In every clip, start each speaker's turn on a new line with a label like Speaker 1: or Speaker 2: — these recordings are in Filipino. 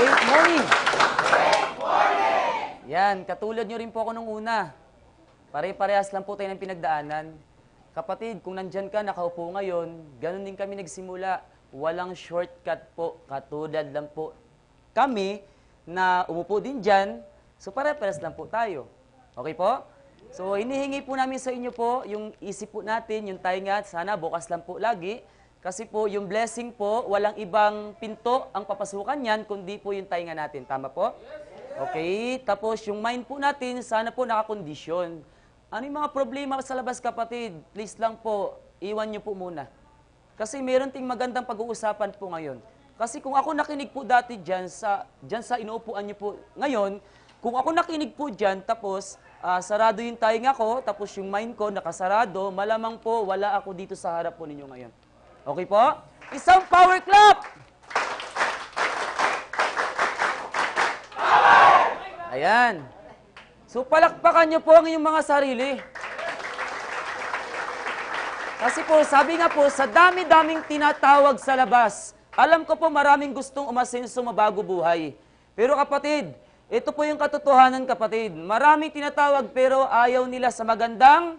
Speaker 1: Great morning! Yan, katulad nyo rin po ako nung una. Pare-parehas lang po tayo ng pinagdaanan. Kapatid, kung nandyan ka, nakaupo ngayon, ganun din kami nagsimula. Walang shortcut po, katulad lang po kami na umupo din dyan. So pare-parehas lang po tayo. Okay po? So hinihingi po namin sa inyo po, yung isip po natin, yung tainga, sana bukas lang po lagi. Kasi po, yung blessing po, walang ibang pinto ang papasukan yan, kundi po yung tainga natin. Tama po? Okay, tapos yung mind po natin, sana po nakakondisyon. Ano yung mga problema sa labas, kapatid? Please lang po, iwan nyo po muna. Kasi meron ting magandang pag-uusapan po ngayon. Kasi kung ako nakinig po dati dyan sa inuupuan nyo po ngayon, kung ako nakinig po dyan, tapos sarado yung tainga ko, tapos yung mind ko nakasarado, malamang po wala ako dito sa harap po ninyo ngayon. Okay po? Isang power clap! Ayan. So, palakpakan nyo po ang inyong mga sarili. Kasi po, sabi nga po, sa dami-daming tinatawag sa labas, alam ko po maraming gustong umasenso, mabago buhay. Pero kapatid, ito po yung katotohanan, kapatid. Maraming tinatawag pero ayaw nila sa magandang...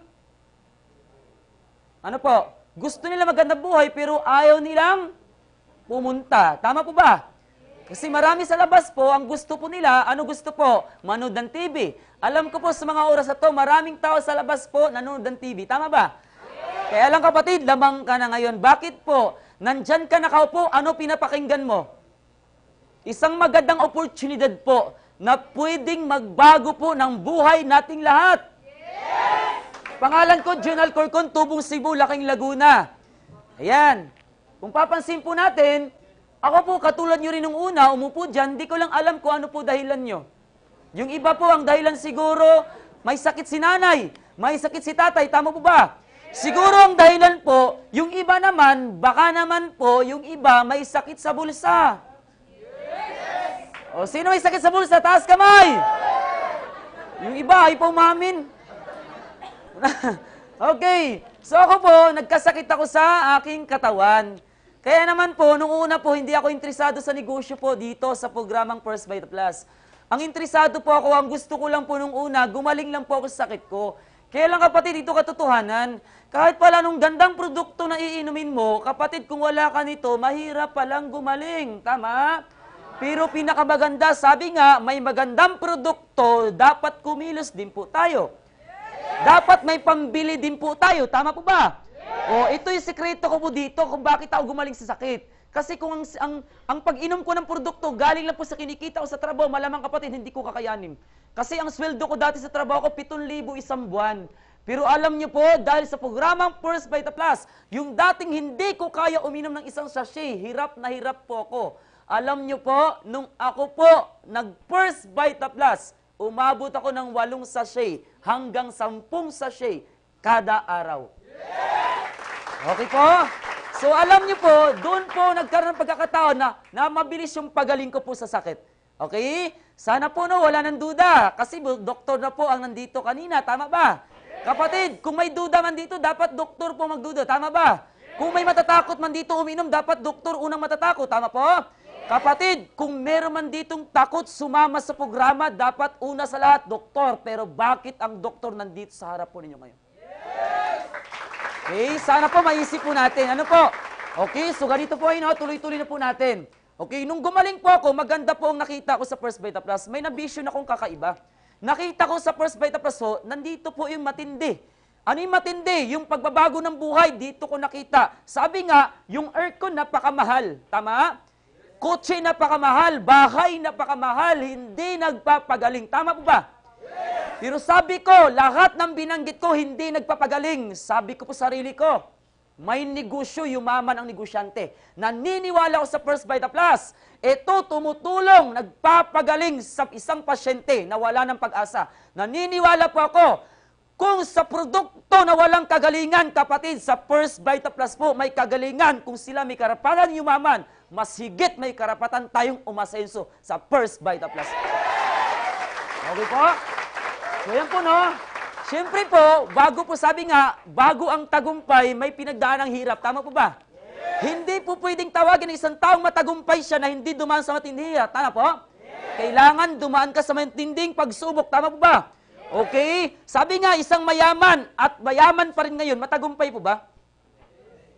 Speaker 1: Ano po? Gusto nila magandang buhay pero ayaw nilang pumunta. Tama po ba? Kasi marami sa labas po, ang gusto po nila, ano gusto po? Manood ng TV. Alam ko po sa mga oras na to, maraming tao sa labas po nanonood ng TV. Tama ba? Kaya lang kapatid, lamang ka na ngayon. Bakit po? Nandyan ka nakaupo, ano pinapakinggan mo? Isang magandang oportunidad po na pwedeng magbago po ng buhay nating lahat. Pangalan ko, Junal Corcon, Tubong Cebu, Laking Laguna. Ayan. Kung papansin po natin, ako po, katulad nyo rin nung una, umupo dyan, di ko lang alam kung ano po dahilan nyo. Yung iba po, ang dahilan siguro, may sakit si nanay, may sakit si tatay, tama po ba? Siguro ang dahilan po, yung iba naman, baka naman po, yung iba may sakit sa bulsa. O, sino may sakit sa bulsa? Taas kamay! Yung iba, ay pumamin. Okay, so ako po, nagkasakit ako sa aking katawan. Kaya naman po, nung una po, hindi ako interesado sa negosyo po dito sa programang First Bite Plus. Ang interesado po ako, ang gusto ko lang po nung una, gumaling lang po ako sa sakit ko. Kaya lang kapatid, ito katotohanan, kahit pala nung gandang produkto na iinumin mo, kapatid, kung wala ka nito, mahirap palang gumaling. Tama? Pero pinakamaganda, sabi nga, may magandang produkto, dapat kumilos din po tayo. Dapat may pambili din po tayo. Tama po ba? O, ito yung sekreto ko po dito kung bakit ako gumaling sa sakit. Kasi kung ang pag-inom ko ng produkto, galing lang po sa kinikita ko sa trabaho, malamang kapatid, hindi ko kakayanin. Kasi ang sweldo ko dati sa trabaho ko, 7,000 isang buwan. Pero alam niyo po, dahil sa programang First Bite Plus, yung dating hindi ko kaya uminom ng isang sachet, hirap na hirap po ako. Alam niyo po, nung ako po nag-First Bite Plus, umabot ako ng 8 sachet hanggang 10 sachet kada araw. Okay po? So alam niyo po, doon po nagkaroon ng pagkakataon na mabilis yung pagaling ko po sa sakit. Okay? Sana po no, wala nang duda. Kasi doktor na po ang nandito kanina. Tama ba? Kapatid, kung may duda man dito, dapat doktor po magduda. Tama ba? Kung may matatakot man dito uminom, dapat doktor unang matatakot. Tama po? Kapatid, kung meron man ditong takot sumama sa programa, dapat una sa lahat, doktor. Pero bakit ang doktor nandito sa harap po ninyo ngayon? Okay, sana po maisip po natin. Ano po? Okay, so ganito po ayun, tuloy-tuloy na po natin. Okay, nung gumaling po ako, maganda po ang nakita ko sa First Bite Plus. May na-vision akong kakaiba. Nakita ko sa First Bite Plus, nandito po yung matindi. Ano yung matindi? Yung pagbabago ng buhay, dito ko nakita. Sabi nga, yung aircon napakamahal. Tama? Kotse napakamahal, bahay napakamahal, hindi nagpapagaling. Tama po ba? Pero sabi ko, lahat ng binanggit ko, hindi nagpapagaling. Sabi ko po sarili ko, may negosyo, yumaman ang negosyante. Naniniwala ko sa First Bite Plus. Ito tumutulong, nagpapagaling sa isang pasyente na wala ng pag-asa. Naniniwala po ako, kung sa produkto na walang kagalingan, kapatid, sa First Bite Plus po, may kagalingan. Kung sila may karapatan yumaman, mas higit may karapatan tayong umasenso sa First Bite Plus. Okay po? So yan po, no? Siyempre po, bago po sabi nga, bago ang tagumpay, may pinagdaan ng hirap. Tama po ba? Hindi po pwedeng tawagin ng isang taong matagumpay siya na hindi dumaan sa matinding hirap. Tama po? Kailangan dumaan ka sa matinding pagsubok. Tama po ba? Okay? Sabi nga, isang mayaman at mayaman pa rin ngayon, matagumpay po ba?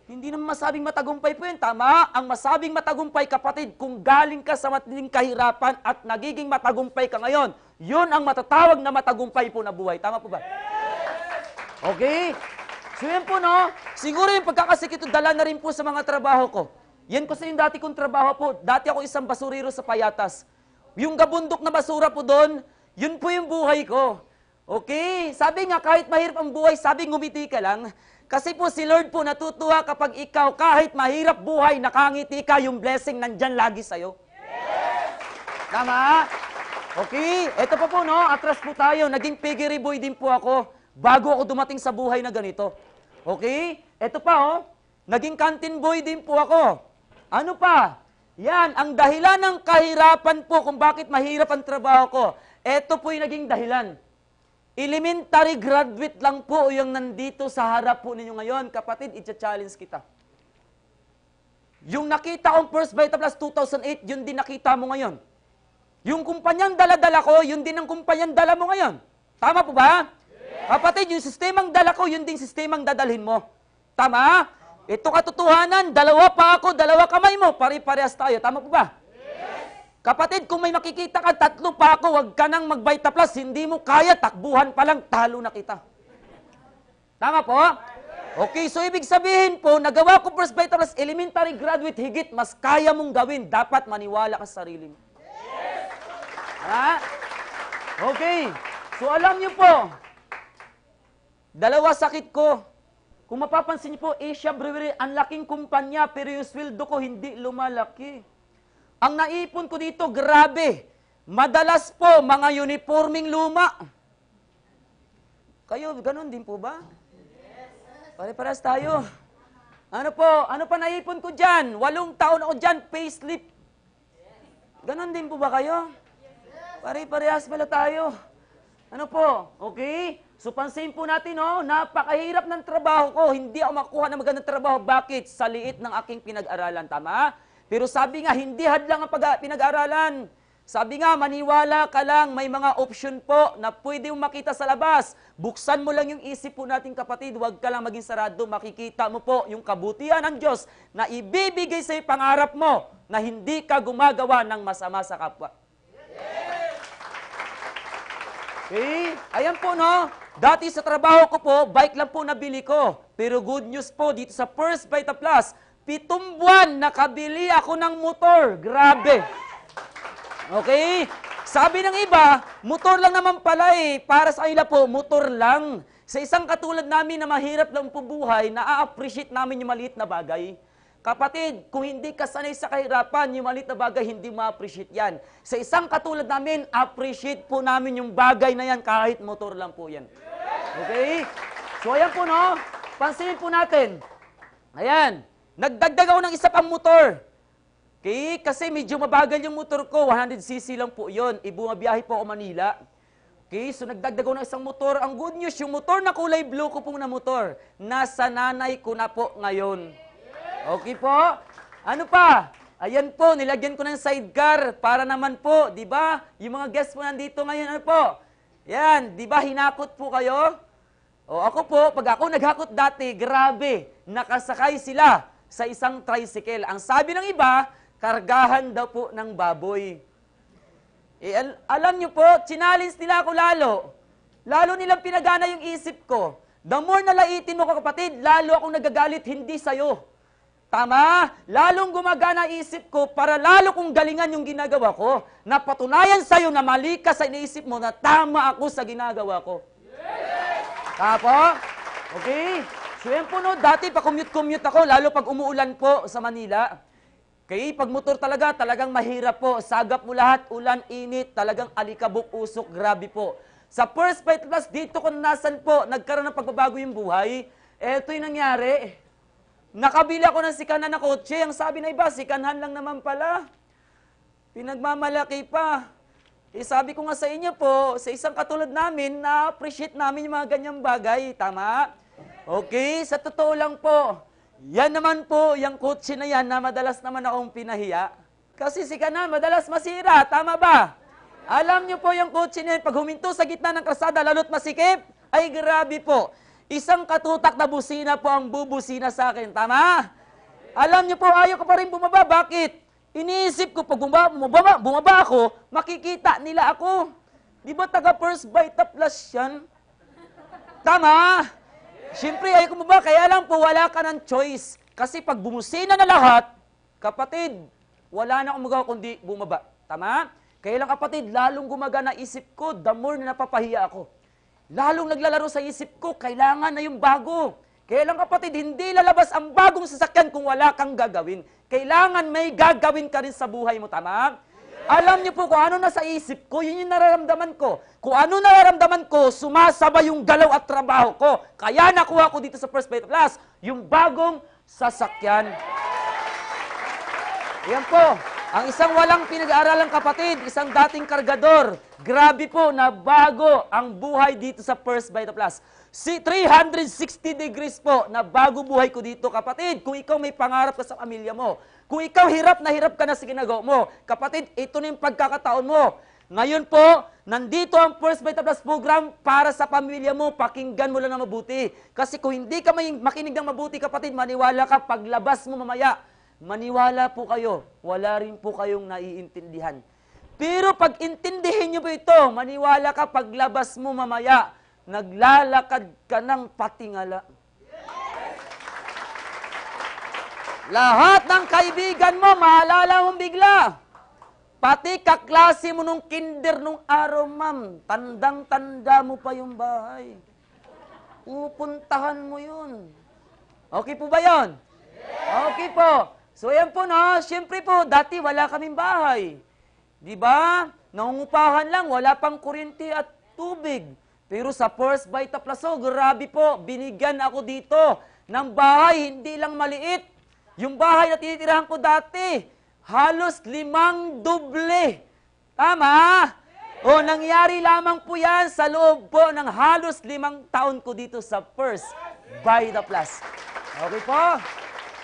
Speaker 1: Hindi naman masabing matagumpay po yun. Tama? Ang masabing matagumpay, kapatid, kung galing ka sa matinding kahirapan at nagiging matagumpay ka ngayon, yun ang matatawag na matagumpay po na buhay. Tama po ba? Okay? So yan po, no? Siguro yung pagkakasik ito, dala na rin po sa mga trabaho ko. Yan kasi yung dati kong trabaho po. Dati ako isang basurero sa Payatas. Yung gabundok na basura po doon, yun po yung buhay ko. Okay? Sabi nga, kahit mahirap ang buhay, sabi ngumiti ka lang. Kasi po si Lord po natutuwa kapag ikaw, kahit mahirap buhay, nakangiti ka, yung blessing nandyan lagi sa'yo. Tama? Okay? Ito pa po, no? Atras po tayo. Naging piggery boy din po ako bago ako dumating sa buhay na ganito. Okay? Ito pa, oh. Naging canteen boy din po ako. Ano pa? Yan, ang dahilan ng kahirapan po kung bakit mahirap ang trabaho ko. Ito po yung naging dahilan. Elementary graduate lang po yung nandito sa harap po ninyo ngayon. Kapatid, i-challenge kita. Yung nakita kong First Vita Plus 2008, yun din nakita mo ngayon. Yung kumpanyang dala-dala ko, yun din ang kumpanyang dala mo ngayon. Tama po ba? Kapatid, yung sistemang dala ko, yun din sistemang dadalhin mo. Tama? Ito katotohanan, dalawa pa ako, dalawa kamay mo, pare-parehas tayo. Tama po ba? Kapatid, kung may makikita ka, tatlo pa ako, wag ka nang mag-Vita Plus, hindi mo kaya, takbuhan pa lang, talo na kita. Tama po? Okay, so ibig sabihin po, nagawa ko First Vita Plus, elementary graduate, higit, mas kaya mong gawin, dapat maniwala ka sa sarili mo. Ha? Okay, so alam niyo po, dalawa sakit ko. Kung mapapansin niyo po, Asia Brewery, ang laking kumpanya, pero yung sweldo ko hindi lumalaki. Ang naipon ko dito, grabe. Madalas po, mga uniforming luma. Kayo, ganun din po ba? Pare-paras tayo. Ano pa naipon ko dyan? 8 taon ako dyan, payslip. Ganun din po ba kayo? Pare-parehas pala tayo. Ano po? Okay? So, pansin po natin, no? Napakahirap ng trabaho ko. Hindi ako makuha ng magandang trabaho. Bakit? Sa liit ng aking pinag-aralan. Tama? Pero sabi nga, hindi hadlang ang pinag-aralan. Sabi nga, maniwala ka lang, may mga option po na pwede mong makita sa labas. Buksan mo lang yung isip po natin, kapatid. Huwag ka lang maging sarado. Makikita mo po yung kabutihan ng Diyos na ibibigay sa pangarap mo na hindi ka gumagawa ng masama sa kapwa. Okay? Ayan po, no? Dati sa trabaho ko po, bike lang po nabili ko. Pero good news po, dito sa First Vita Plus, 7 buwan, nakabili ako ng motor. Grabe. Okay? Sabi ng iba, motor lang naman pala eh. Para sa kanila po, motor lang. Sa isang katulad namin na mahirap lang po buhay, na-appreciate namin yung maliit na bagay. Kapatid, kung hindi ka sanay sa kahirapan, yung maliit na bagay, hindi ma-appreciate yan. Sa isang katulad namin, appreciate po namin yung bagay na yan kahit motor lang po yan. Okay? So ayan po, no? Pansinin po natin. Ayan. Nagdagdag ako ng isa pang motor. Okay? Kasi medyo mabagal yung motor ko. 100cc lang po yun. Ibumabiyahe po ako Manila. Okay? So nagdagdag ako ng isang motor. Ang good news, yung motor na kulay blue ko pong na motor, nasa nanay ko na po ngayon. Okay po? Ano pa? Ayan po, nilagyan ko ng sidecar para naman po, di ba? Yung mga guests po nandito ngayon, ano po? Yan, di ba hinakot po kayo? O ako po, pag ako naghakot dati, grabe, nakasakay sila sa isang tricycle. Ang sabi ng iba, kargahan daw po ng baboy. Alam nyo po, challenge nila ako lalo. Lalo nilang pinagana yung isip ko. The more nalaitin mo ka, kapatid, lalo akong nagagalit, hindi sa'yo. Tama? Lalong gumagana isip ko para lalo kong galingan yung ginagawa ko. Napatunayan sa'yo na mali ka sa iniisip mo na tama ako sa ginagawa ko. Tapo? Okay? So yan po, no, dati pa commute ako, lalo pag umuulan po sa Manila. Okay, pag motor talagang mahirap po. Sagap mo lahat, ulan, init, talagang alikabok, usok, grabe po. Sa First Vita Plus, dito ko nasan po, nagkaroon ng pagbabago yung buhay. Eto yung nangyari. Nakabili ako ng sikanan na kotse. Ang sabi na iba, sikanhan lang naman pala. Pinagmamalaki pa. Sabi ko nga sa inyo po, sa isang katulad namin, na-appreciate namin yung mga ganyang bagay. Tama? Okay, sa totoo lang po, Yan naman po, yung kotse na yan na madalas naman akong pinahiya. Kasi si Kanan, madalas masira, tama ba? Alam niyo po yung kotse na yan, pag huminto sa gitna ng kalsada, lalo't masikip, ay grabe po. Isang katutak na busina po ang bubusina sa akin, tama? Alam niyo po, ayaw ko pa rin bumaba. Bakit? Iniisip ko, pag bumaba ako, makikita nila ako. Di ba taga First Bite Plus yan? Tama? Siyempre, ayaw ko bumaba. Kaya lang po, wala ka ng choice. Kasi pag bumusina na lahat, kapatid, wala na akong magawa kundi bumaba. Tama? Kaya lang kapatid, lalong gumagana isip ko, the more na napapahiya ako. Lalong naglalaro sa isip ko, kailangan na yung bago. Kaya lang kapatid, hindi lalabas ang bagong sasakyan kung wala kang gagawin. Kailangan may gagawin ka rin sa buhay mo, tama? Alam niyo po kung ano nasa isip ko, yun yung nararamdaman ko. Kung ano nararamdaman ko, sumasabay yung galaw at trabaho ko. Kaya nakuha ko dito sa First Bite Plus, yung bagong sasakyan. Yan po, ang isang walang pinag-aaralang kapatid, isang dating kargador. Grabe po na bago ang buhay dito sa First Bite Plus. 360 degrees po na bago buhay ko dito, kapatid. Kung ikaw may pangarap ka sa pamilya mo, kung ikaw hirap ka na sa ginagawa mo, kapatid, ito na yung pagkakataon mo. Ngayon po, nandito ang First Bite Plus program para sa pamilya mo. Pakinggan mo lang na mabuti. Kasi kung hindi ka makinig ng mabuti, kapatid, maniwala ka paglabas mo mamaya. Maniwala po kayo, wala rin po kayong naiintindihan. Pero pag intindihin nyo po ito, maniwala ka paglabas mo mamaya, naglalakad ka ng patingala. Lahat ng kaibigan mo, maalala mong bigla. Pati kaklase mo nung kinder nung araw, ma'am, tandang-tanda mo pa yung bahay. Pupuntahan mo yun. Okay po ba yun? Okay po. So yan po na, siyempre po, dati wala kaming bahay. Di ba? Nangungupahan lang, wala pang kuryente at tubig. Pero sa First Bite Plus, grabe po, binigyan ako dito ng bahay, hindi lang maliit. Yung bahay na tinitirahan ko dati, halos 5 doble. Tama? O, nangyari lamang po yan sa loob po ng halos 5 taon ko dito sa First Bite Plus. Okay po?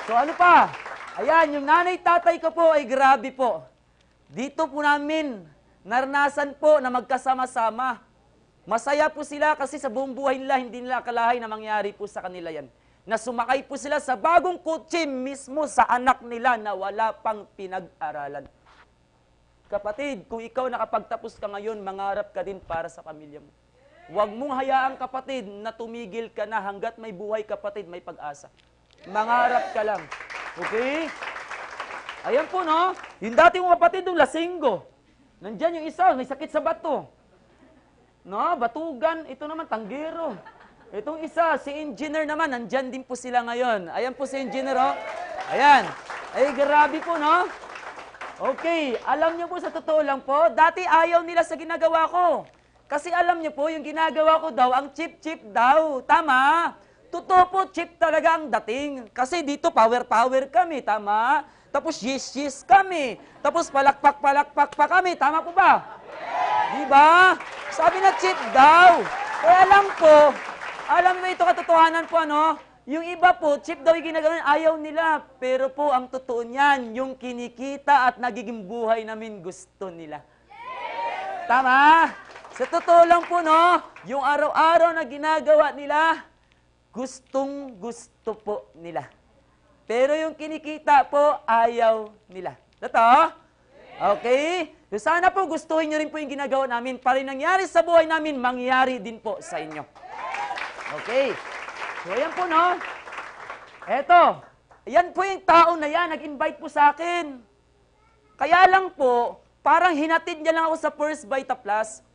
Speaker 1: So ano pa? Ayan, yung nanay-tatay ko po ay grabe po. Dito po namin, naranasan po na magkasama-sama. Masaya po sila kasi sa buong buhay nila, hindi nila akalain na mangyari po sa kanila yan. Na sumakay po sila sa bagong kotse mismo sa anak nila na wala pang pinag-aralan. Kapatid, kung ikaw nakapagtapos ka ngayon, mangarap ka din para sa pamilya mo. Huwag mong hayaan kapatid na tumigil ka na hanggat may buhay kapatid, may pag-asa. Mangarap ka lang. Okay? Ayan po, no? Yung dati mong kapatid, yung lasinggo. Nandyan yung isa, may sakit sa bato. No, batugan. Ito naman, tanggero. Itong isa, si engineer naman, nandyan din po sila ngayon. Ayan po si engineer, oh. Ayan. Ay, grabe po, no? Okay, alam niyo po, sa totoo lang po, dati ayaw nila sa ginagawa ko. Kasi alam niyo po, yung ginagawa ko daw, ang cheap-cheap daw. Tama? Totoo po, cheap talaga ang dating. Kasi dito, power-power kami, tama? Tapos yes-yes kami. Tapos palakpak-palakpak pa kami, tama po ba? Diba? Sabi na cheap daw. Kaya lang po, alam mo ito katotohanan po, ano? Yung iba po, cheap daw yung ginagawa, ayaw nila. Pero po, ang totoo niyan, yung kinikita at nagiging buhay namin gusto nila. Tama? Sa totoo lang po, no? Yung araw-araw na ginagawa nila, gustong-gusto po nila. Pero yung kinikita po, ayaw nila. Totoo? Okay? So sana po gustuhin nyo rin po yung ginagawa namin para yung nangyari sa buhay namin, mangyari din po sa inyo. Okay? So ayan po, no? Eto, yan po yung tao na yan, nag-invite po sa akin. Kaya lang po, parang hinatid niya lang ako sa First Bite Plus.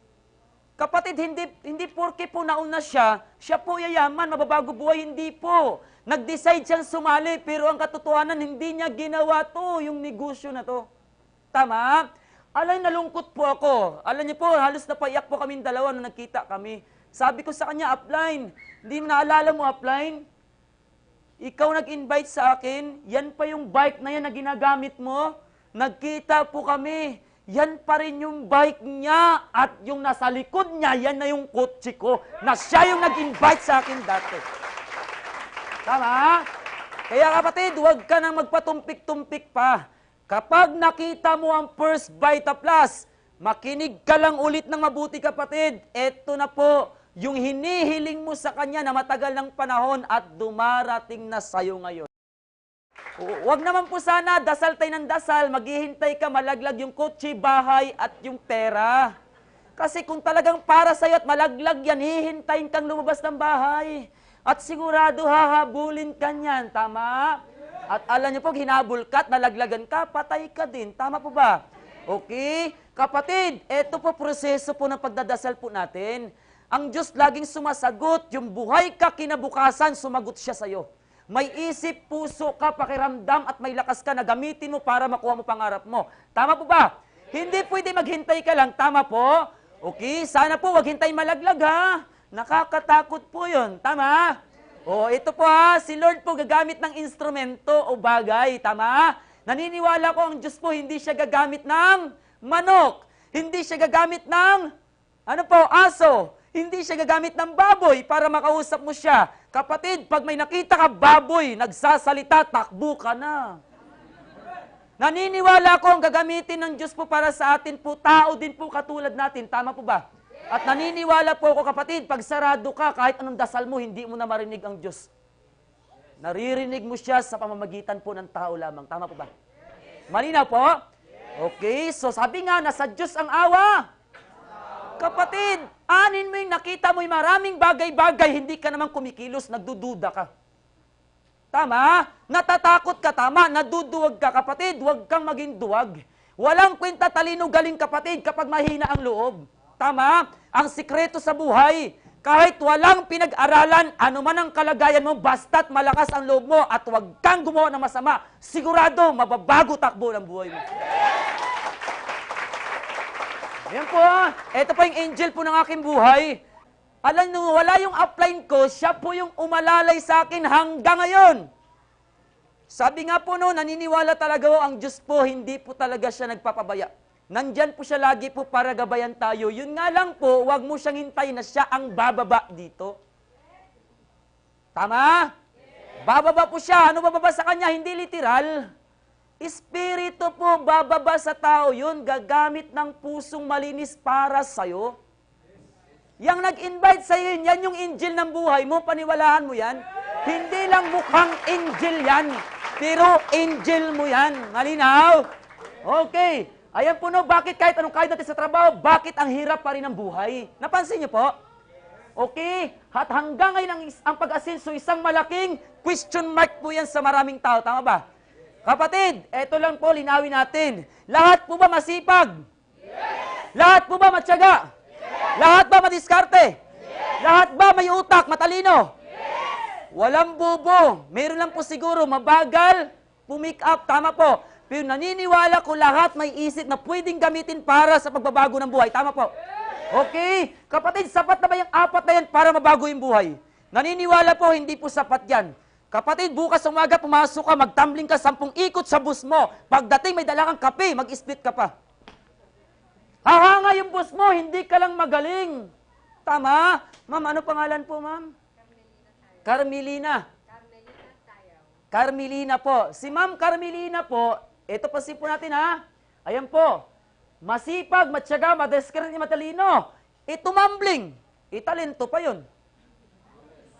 Speaker 1: Kapatid, hindi porke po nauna siya po yayaman, mababago buhay, hindi po. Nag-decide siyang sumali, pero ang katotohanan, hindi niya ginawa to, yung negosyo na to. Tama? Alay, nalungkot po ako. Alam niyo po, halos napaiyak po kaming dalawa nung nagkita kami. Sabi ko sa kanya, upline, hindi mo naalala mo, upline? Ikaw nag-invite sa akin, yan pa yung bike na yan na ginagamit mo. Nagkita po kami. Yan pa rin yung bike niya at yung nasa likod niya, yan na yung kotse ko na siya yung nag-invite sa akin dati. Tama? Kaya kapatid, huwag ka nang magpatumpik-tumpik pa. Kapag nakita mo ang First Vita Plus, makinig ka lang ulit ng mabuti kapatid. Ito na po, yung hinihiling mo sa Kanya na matagal ng panahon at dumarating na sa'yo ngayon. Huwag naman po sana, dasal tayo ng dasal, maghihintay ka malaglag yung kotse, bahay at yung pera. Kasi kung talagang para sa'yo at malaglag yan, hihintayin kang lumabas ng bahay. At sigurado hahabulin ka niyan, tama? At alam niyo po, hinabol ka at nalaglagan ka, patay ka din. Tama po ba? Okay? Kapatid, ito po proseso po ng pagdadasal po natin. Ang Diyos laging sumasagot, yung buhay ka kinabukasan, sumagot siya sa'yo. May isip, puso ka, pakiramdam at may lakas ka na gamitin mo para makuha mo pangarap mo. Tama po ba? Hindi pwede maghintay ka lang. Tama po? Okay, sana po wag hintay malaglag ha. Nakakatakot po yun. Tama? O, ito po ha, si Lord po gagamit ng instrumento o bagay. Tama? Naniniwala ko ang Diyos po hindi siya gagamit ng manok. Hindi siya gagamit ng, aso. Hindi siya gagamit ng baboy para makausap mo siya. Kapatid, pag may nakita ka baboy, nagsasalita, takbo ka na. Naniniwala ko ang gagamitin ng Diyos po para sa atin po, tao din po katulad natin. Tama po ba? At naniniwala po ako kapatid, pag sarado ka, kahit anong dasal mo, hindi mo na marinig ang Diyos. Naririnig mo siya sa pamamagitan po ng tao lamang. Tama po ba? Malinaw po? Okay, so sabi nga, nasa Diyos ang awa. Kapatid, anin mo yung nakita mo yung maraming bagay-bagay, hindi ka naman kumikilos, nagdududa ka. Tama? Natatakot ka, tama? Naduduwag ka, kapatid, huwag kang maging duwag. Walang kwenta talino galing kapatid kapag mahina ang loob. Tama? Ang sikreto sa buhay, kahit walang pinag-aralan, ano man ang kalagayan mo, basta't malakas ang loob mo at huwag kang gumawa ng masama, sigurado, mababago takbo ng buhay mo. Ayan po, ito po yung angel po ng aking buhay. Alam nyo, wala yung upline ko, siya po yung umalalay sa akin hanggang ngayon. Sabi nga po no, naniniwala talaga ang Diyos po, hindi po talaga siya nagpapabaya. Nandyan po siya lagi po para gabayan tayo. Yun nga lang po, wag mo siyang hintayin na siya ang bababa dito. Tama? Bababa po siya. Ano bababa sa kanya? Hindi literal. Espiritu po, bababa sa tao yun, gagamit ng pusong malinis para sa'yo. Yang nag-invite sa'yo yun, yan yung angel ng buhay mo, paniwalaan mo yan. Hindi lang mukhang angel yan, pero angel mo yan. Malinaw? Okay. Ayan po no, bakit kahit anong kaya natin sa trabaho, bakit ang hirap pa rin ang buhay? Napansin niyo po? Okay. At hanggang ngayon ang pag-asenso, isang malaking question mark po yan sa maraming tao. Tama ba? Kapatid, eto lang po, linawin natin. Lahat po ba masipag? Yes! Lahat po ba matyaga? Yes! Lahat ba madiskarte? Yes! Lahat ba may utak, matalino? Yes! Walang bubo. Meron lang po siguro mabagal, pumick up, tama po. Pero naniniwala ko lahat may isip na pwedeng gamitin para sa pagbabago ng buhay. Tama po? Okay? Kapatid, sapat na ba yung apat na yan para mabago yung buhay? Naniniwala po, hindi po sapat yan. Kapatid, bukas umaga pumasok ka, magtumbling ka 10 ikot sa bus mo. Pagdating may dala kang kape, mag-split ka pa. Hahanga yung bus mo, hindi ka lang magaling. Tama? Ma'am, ano pangalan po, ma'am? Carmelina. Carmelina po. Si Ma'am Carmelina po, ito pa po natin ha. Ayan po. Masipag, matyaga, madiskarte, matalino. Itumambling. Italento pa yun.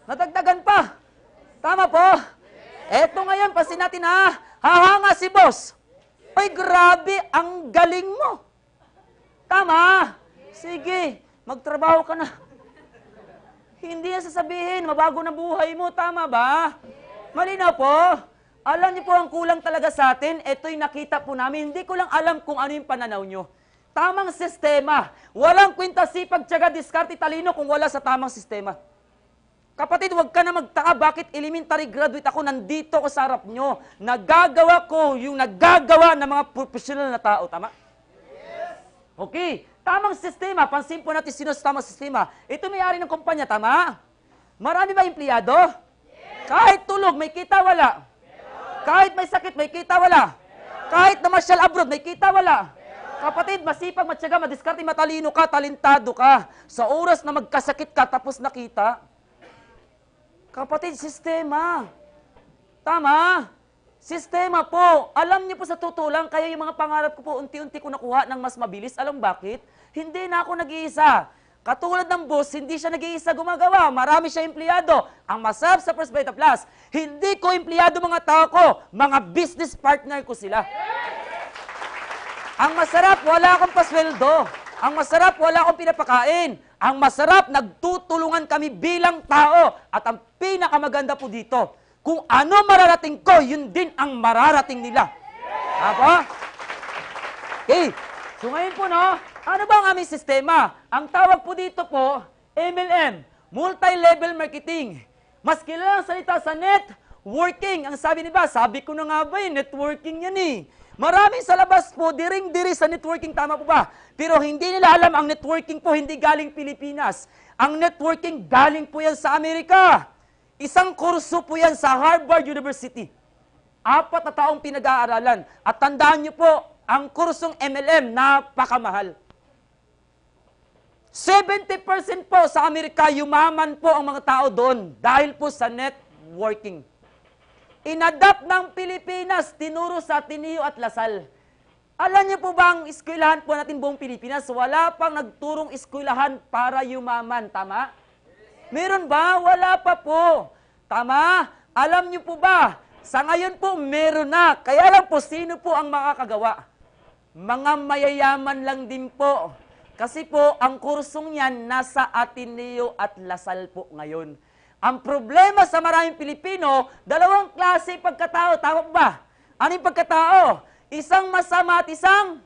Speaker 1: Nadagdagan pa. Tama po? Eto ngayon, pasin natin ha. Hahanga si boss. Ay, grabe, ang galing mo. Tama? Sige, magtrabaho ka na. Hindi na sasabihin, mabago na buhay mo. Tama ba? Malinaw po. Alam niyo po ang kulang talaga sa atin. Ito'y nakita po namin. Hindi ko lang alam kung ano yung pananaw nyo. Tamang sistema. Walang kwenta sipag, tiyaga, diskarte, talino kung wala sa tamang sistema. Kapatid, huwag ka na magtaka bakit elementary graduate ako, nandito ko sa harap nyo. Nagagawa ko yung nagagawa ng mga professional na tao. Tama? Yes. Okay. Tamang sistema. Pansin po natin sino sa tamang sistema. Ito may-ari ng kumpanya. Tama? Marami ba empleyado? Yes. Kahit tulog, may kita, wala. Yes. Kahit may sakit, may kita, wala. Yes. Kahit namasyal abroad, may kita, wala. Yes. Kapatid, masipag, matyaga, madiskarte, matalino ka, talentado ka. Sa oras na magkasakit ka, tapos nakita. Kapatid, sistema. Tama. Sistema po. Alam niyo po sa totoo lang, kaya yung mga pangarap ko po, unti-unti ko nakuha ng mas mabilis. Alam bakit? Hindi na ako nag-iisa. Katulad ng boss, hindi siya nag-iisa gumagawa. Marami siya empleyado. Ang masarap sa First Bite Plus, hindi ko empleyado mga tao ko, mga business partner ko sila. Ang masarap, wala akong pasweldo. Ang masarap, wala akong pinapakain. Ang masarap, nagtutulungan kami bilang tao. At ang pinakamaganda po dito, kung ano mararating ko, yun din ang mararating nila. Apo? Okay. So ngayon po, no, ano ba ang aming sistema? Ang tawag po dito po, MLM, Multi-Level Marketing. Mas kilalang salita sa networking. Ang sabi niba, sabi ko na nga ba networking yan eh. Maraming sa labas po, diring-diri sa networking, tama po ba? Pero hindi nila alam, ang networking po hindi galing Pilipinas. Ang networking galing po yan sa Amerika. Isang kurso po yan sa Harvard University. 4 na taong pinag-aaralan. At tandaan niyo po, ang kursong MLM, napakamahal. 70% po sa Amerika, yumaman po ang mga tao doon dahil po sa networking. Inadapt ng Pilipinas, tinuro sa Ateneo at Lasal. Alam niyo po ba ang eskwelahan po natin buong Pilipinas? Wala pang nagturong eskwelahan para yumaman, tama? Meron ba? Wala pa po. Tama? Alam niyo po ba? Sa ngayon po, meron na. Kaya lang po, sino po ang makakagawa? Mga mayayaman lang din po. Kasi po, ang kursong yan nasa Ateneo at Lasal po ngayon. Ang problema sa maraming Pilipino, 2 klase pagkatao. Tama po ba? Ano yung pagkatao? Isang masama at isang...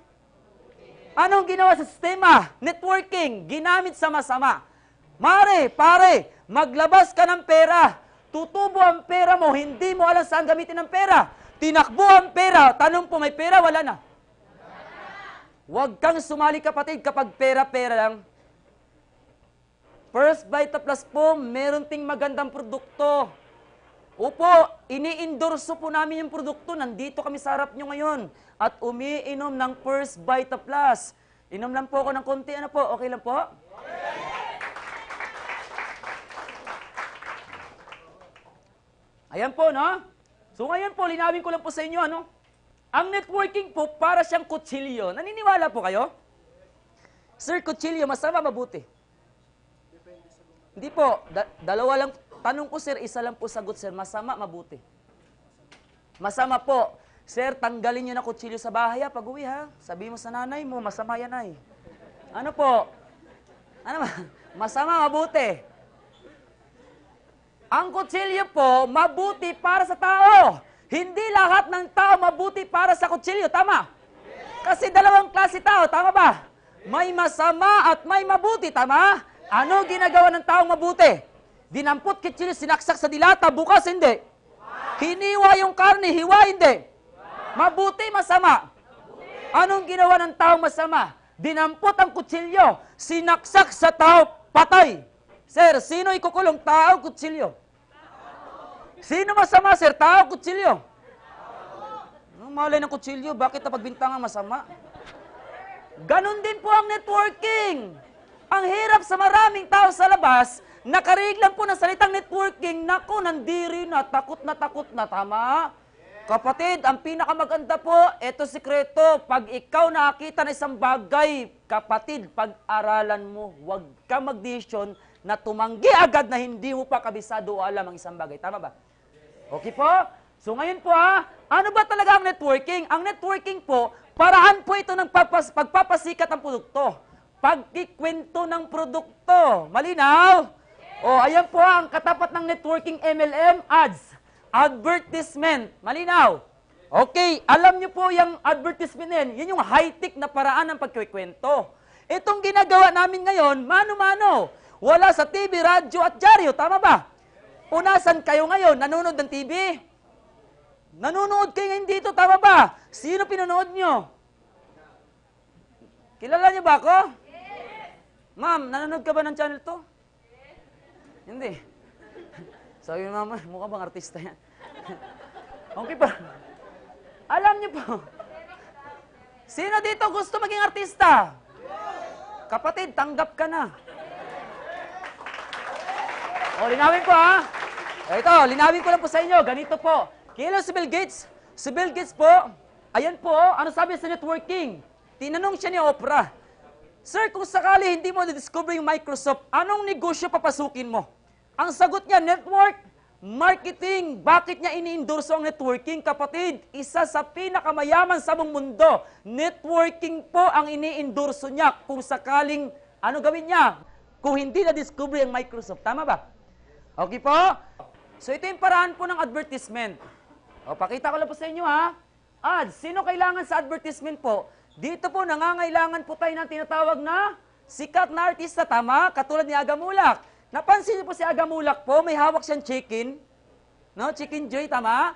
Speaker 1: Anong ginawa sa sistema? Networking. Ginamit sa masama. Mare, pare, maglabas ka ng pera. Tutubo ang pera mo, hindi mo alam saan gamitin ang pera. Tinakbo ang pera. Tanong po, may pera? Wala na. Huwag kang sumali kapatid kapag pera-pera lang. First Bite Plus po, meron ting magandang produkto. Opo, ini-endorso po namin yung produkto. Nandito kami sa harap nyo ngayon. At umiinom ng First Bite Plus. Inom lang po ako ng konti. Ano po? Okay lang po? Ayan po, no? So ngayon po, linawin ko lang po sa inyo, ano? Ang networking po, para siyang kutsilyo. Naniniwala po kayo? Sir, kutsilyo, masama, mabuti? Hindi po. Dalawa lang. Tanong ko, sir, isa lang po sagot, sir. Masama, mabuti? Masama po. Sir, tanggalin niyo na kutsilyo sa bahay, ha? Pag-uwi, ha? Sabi mo sa nanay mo, masama yan, ay. Ano po? Ano ba? Masama, mabuti? Ang kutsilyo po, mabuti para sa tao. Hindi lahat ng tao mabuti para sa kutsilyo. Tama? Kasi 2 klase tao. Tama ba? May masama at may mabuti. Tama? Ano ginagawa ng taong mabuti? Dinampot kutsilyo, sinaksak sa dilata. Bukas, hindi. Hiniwa yung karne, hiwa, hindi. Mabuti, masama. Anong ginawa ng taong masama? Dinampot ang kutsilyo, sinaksak sa tao, patay. Sir, sino ikukulong? Tao, kutsilyo. Sino masama, sir? Tao, kutsilyo. Malay ng kutsilyo, bakit napagbintangan masama? Ganon din po ang networking. Ang hirap sa maraming tao sa labas, nakarinig lang po ng salitang networking, naku, nandiri na, takot na, tama? Kapatid, ang pinakamaganda po, eto sikreto, pag ikaw nakakita ng isang bagay, kapatid, pag-aralan mo, huwag ka mag-decision na tumanggi agad na hindi mo pa kabisado o alam ang isang bagay. Tama ba? Okay po? So ngayon po ano ba talaga ang networking? Ang networking po, paraan po ito ng pagpapasikat ng produkto. Pagkikwento ng produkto. Malinaw? O, ayan po ang katapat ng networking MLM, ads. Advertisement. Malinaw? Okay, alam niyo po yung advertisement yan. Yan yung high-tech na paraan ng pagkikwento. Itong ginagawa namin ngayon, mano-mano. Wala sa TV, radyo at dyaryo. Tama ba? Unasan kayo ngayon? Nanonood ng TV? Nanonood kayo ngayon dito. Tama ba? Sino pinanood nyo? Kilala niyo ba ako? Yes! Ma'am, nanonood ka ba ng channel to? Yes! Hindi. Sabi ni mama, mukha bang artista yan? Okay pa. Alam niyo po. Sino dito gusto maging artista? Kapatid, tanggap ka na. O, linawin ko Ito, linawin ko lang po sa inyo. Ganito po. Kilala si Bill Gates? Si Bill Gates po, ayan po, ano sabi sa networking? Tinanong siya ni Oprah, Sir, kung sakali hindi mo na-discover yung Microsoft, anong negosyo papasukin mo? Ang sagot niya, network, marketing. Bakit niya ini-endorso ang networking, kapatid? Isa sa pinakamayaman sa buong mundo. Networking po ang ini-endorso niya kung sakaling, ano gawin niya? Kung hindi na-discover ang Microsoft. Tama ba? Okay po? So ito yung paraan po ng advertisement. O, pakita ko lang po sa inyo ha. Ads. Sino kailangan sa advertisement po? Dito po, nangangailangan po tayo ng tinatawag na sikat na artista, tama? Katulad ni Aga Mulak. Napansin niyo po si Aga Mulak po, may hawak siyang chicken. No? Chicken Joy, tama?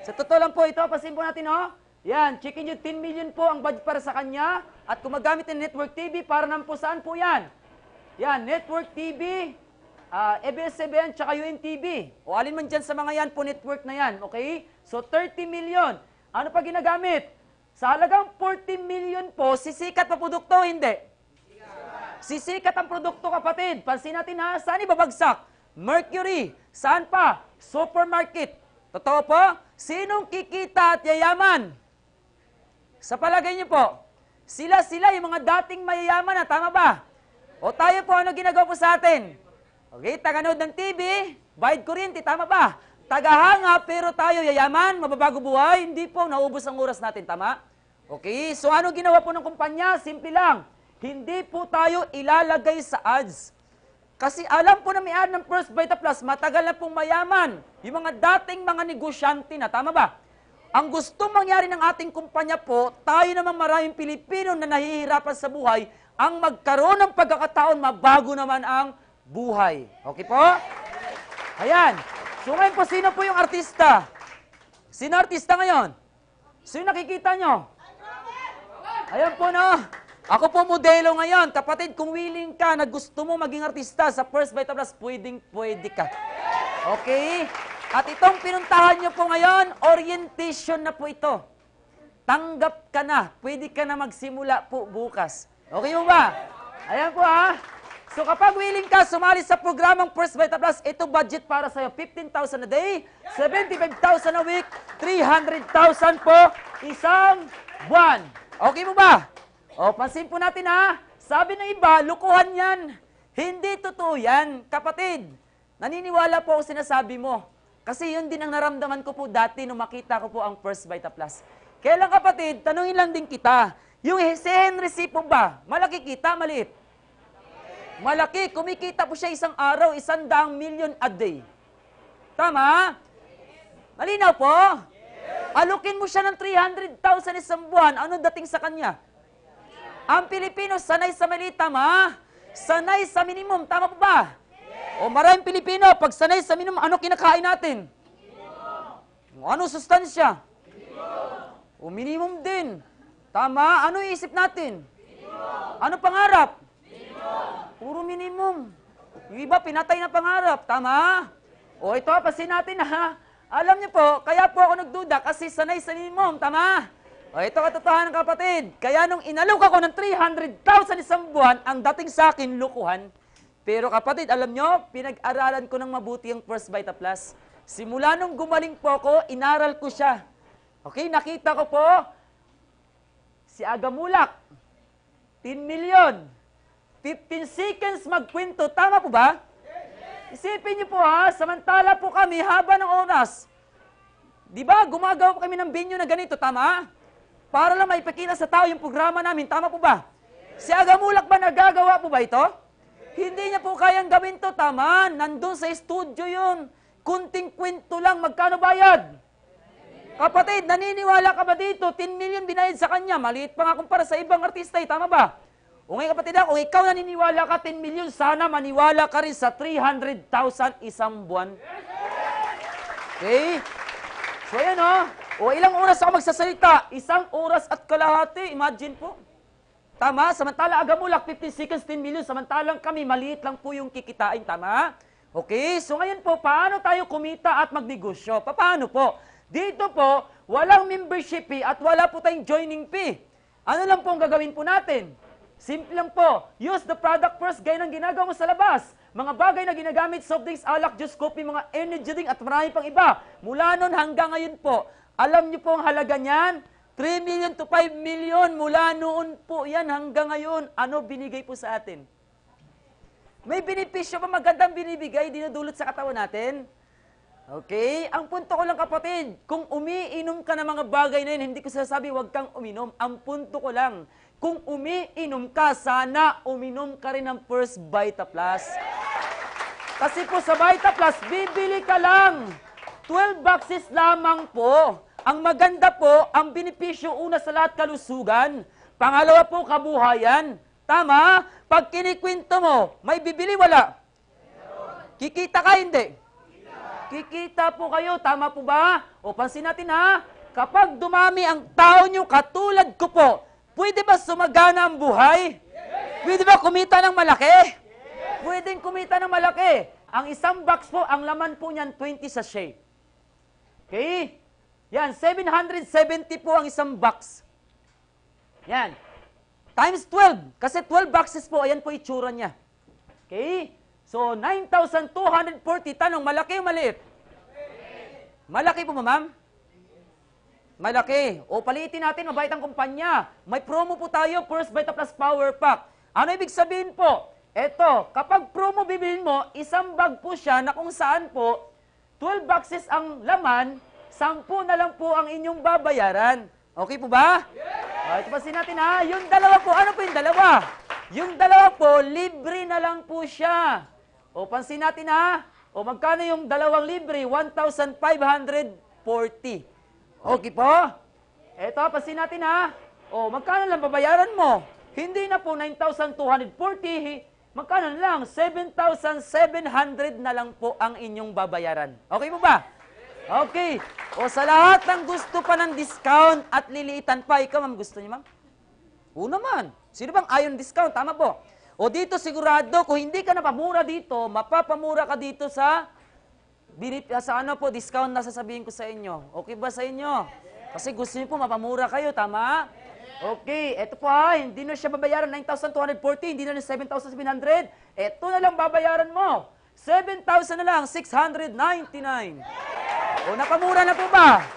Speaker 1: Sa totoo lang po ito, pasin po natin, no? Yan, Chicken Joy, 10 million po ang budget para sa kanya. At kung magamit ng Network TV, para naman po saan po yan? Yan, Network TV, ABS-CBN, tsaka UNTV. O alin man dyan sa mga yan po, network na yan, okay? So, 30 million. Ano pa ginagamit? Sa halagang 40 million po, sisikat pa produkto, hindi? Sisikat ang produkto, kapatid. Pansin natin ha, saan ibabagsak? Mercury. Saan pa? Supermarket. Totoo po? Sinong kikita at yayaman? Sa palagay niyo po, sila yung mga dating mayayaman na, tama ba? O tayo po, ano ginagawa po sa atin? Okay, taganood ng TV, bayad kuryente, tama ba? Tagahanga, pero tayo yayaman, mababago buhay, hindi po, naubos ang oras natin, tama? Okay, so ano ginawa po ng kumpanya? Simple lang, hindi po tayo ilalagay sa ads. Kasi alam po na may ad ng First Vita Plus, matagal na pong mayaman, yung mga dating mga negosyante na, tama ba? Ang gusto mangyari ng ating kumpanya po, tayo namang maraming Pilipino na nahihirapan sa buhay, ang magkaroon ng pagkakataon, mabago naman ang buhay. Okay po? Ayan. So ngayon po, sino po yung artista? Sino artista ngayon? Sino nakikita nyo? Ayan po, no? Ako po modelo ngayon. Kapatid, kung willing ka na gusto mo maging artista sa First Vita Plus, pwede ka. Okay? At itong pinuntahan nyo po ngayon, orientation na po ito. Tanggap ka na. Pwede ka na magsimula po bukas. Okay mo ba? Ayan po ha. So kapag willing ka sumali sa programang First Vita Plus, ito budget para sa'yo, 15,000 a day, 75,000 a week, 300,000 po isang buwan. Okay mo ba? O, pansin po natin ha, sabi ng iba, lukuhan yan. Hindi totoo yan, kapatid. Naniniwala po ako sinasabi mo. Kasi yun din ang naramdaman ko po dati nung makita ko po ang First Vita Plus. Kaya lang kapatid, tanungin lang din kita, yung si Henry C. po ba, malaki kita, maliit? Malaki, kumikita po siya isang araw, 100 million a day. Tama? Malinaw po? Alukin mo siya ng 300,000 isang buwan, ano dating sa kanya? Ang Pilipino, sanay sa maliit, tama? Sanay sa minimum, tama po ba? O maraming Pilipino, pag sanay sa minimum, ano kinakain natin? Ano sustansya? O minimum din. Tama? Ano iisip natin? Ano pangarap? Puro minimum. Yung iba, pinatay na pangarap. Tama? O ito, pasin natin ha. Alam niyo po, kaya po ako nagduda kasi sanay sa minimum. Tama? O ito katotohanan kapatid. Kaya nung inalok ako ng 300,000 isang buwan, ang dating sa akin, lukuhan. Pero kapatid, alam nyo, pinag-aralan ko ng mabuti ang First Vita Plus. Simula nung gumaling po ako, inaral ko siya. Okay, nakita ko po, si Aga Mulak, 10 million. 15 seconds magkwento. Tama po ba? Isipin niyo po ha, samantala po kami haba ng oras. Di ba, gumagawa po kami ng binyo na ganito, tama? Para lang maipakita sa tao yung programa namin, tama po ba? Si Aga Mulak ba nagagawa po ba ito? Hindi niya po kayang gawin to, tama? Nandun sa studio yun. Kunting kwento lang, magkano bayad? Kapatid, naniniwala ka ba dito? 10 million binayad sa kanya. Maliit pa nga kumpara sa ibang artista, tama ba? O ngayon kapatid, kung ikaw naniniwala ka 10 million, sana maniwala ka rin sa 300,000 isang buwan. Okay? So ayan o. O ilang oras ako magsasalita? 1 oras at kalahati. Imagine po. Tama? Samantala Aga Mulak, 15 seconds, 10 million. Samantalang kami, maliit lang po yung kikitain. Tama? Okay? So ngayon po, paano tayo kumita at magnegosyo? Paano po? Dito po, walang membership fee at wala po tayong joining fee. Ano lang po ang gagawin po natin? Simple lang po. Use the product first, gaya ng ginagawa mo sa labas. Mga bagay na ginagamit, soft drinks, alak, juice, coffee, mga energy drink at marami pang iba. Mula noon hanggang ngayon po, alam niyo po ang halaga niyan? 3 million to 5 million mula noon po yan hanggang ngayon. Ano binigay po sa atin? May benepisyo pa magandang binibigay, dinudulot sa katawan natin. Okay? Ang punto ko lang kapatid, kung umiinom ka ng mga bagay na yun, hindi ko sinasabi huwag kang uminom. Ang punto ko lang, kung umiinom ka, sana uminom ka rin ng First Vita Plus. Kasi po sa Vita Plus, bibili ka lang. 12 boxes lamang po. Ang maganda po, ang benepisyo una sa lahat kalusugan. Pangalawa po, kabuhayan. Tama? Pag kinikwento mo, may bibili wala? Kikita ka hindi? Kikita po kayo, tama po ba? O pansin natin ha, kapag dumami ang tao nyo katulad ko po, pwede ba sumagana ang buhay? Pwede ba kumita ng malaki? Pwedeng kumita ng malaki. Ang isang box po, ang laman po niyan, 20 sachet. Okay? Yan, 770 po ang isang box. Yan. Times 12. Kasi 12 boxes po, ayan po itsura niya. Okay? So, 9,240. Tanong, malaki o maliit? Malaki po, ma'am? Malaki. O, palitin natin, mabait ang kumpanya. May promo po tayo, First Vita Plus Power Pack. Ano ibig sabihin po? Eto, kapag promo bibilin mo, isang bag po siya na kung saan po, 12 boxes ang laman, 10 na lang po ang inyong babayaran. Okay po ba? Yes! Ito pasin natin ha. Yung dalawa po, ano po yung dalawa? Yung dalawa po, libre na lang po siya. O, pansin natin ha. O, magkano yung dalawang libre? 1,540. Okay po? Eto, pansin natin ha. O, magkano lang babayaran mo? Hindi na po 9,240. Magkano lang? 7,700 na lang po ang inyong babayaran. Okay po ba? Okay. O, sa lahat ng gusto pa ng discount at liliitan pa, ikaw ma'am, gusto niyo ma'am? Oo naman. Sino bang ayaw ng discount? Tama po. O dito sigurado, kung hindi ka napamura dito, mapapamura ka dito sa ano po, discount na sasabihin ko sa inyo. Okay ba sa inyo? Kasi gusto niyo po mapamura kayo, tama? Okay, eto po ha, hindi na siya babayaran 9,240, hindi na 7,700. Eto na lang babayaran mo. 7,000 na lang, 699. O, napamura na po ba?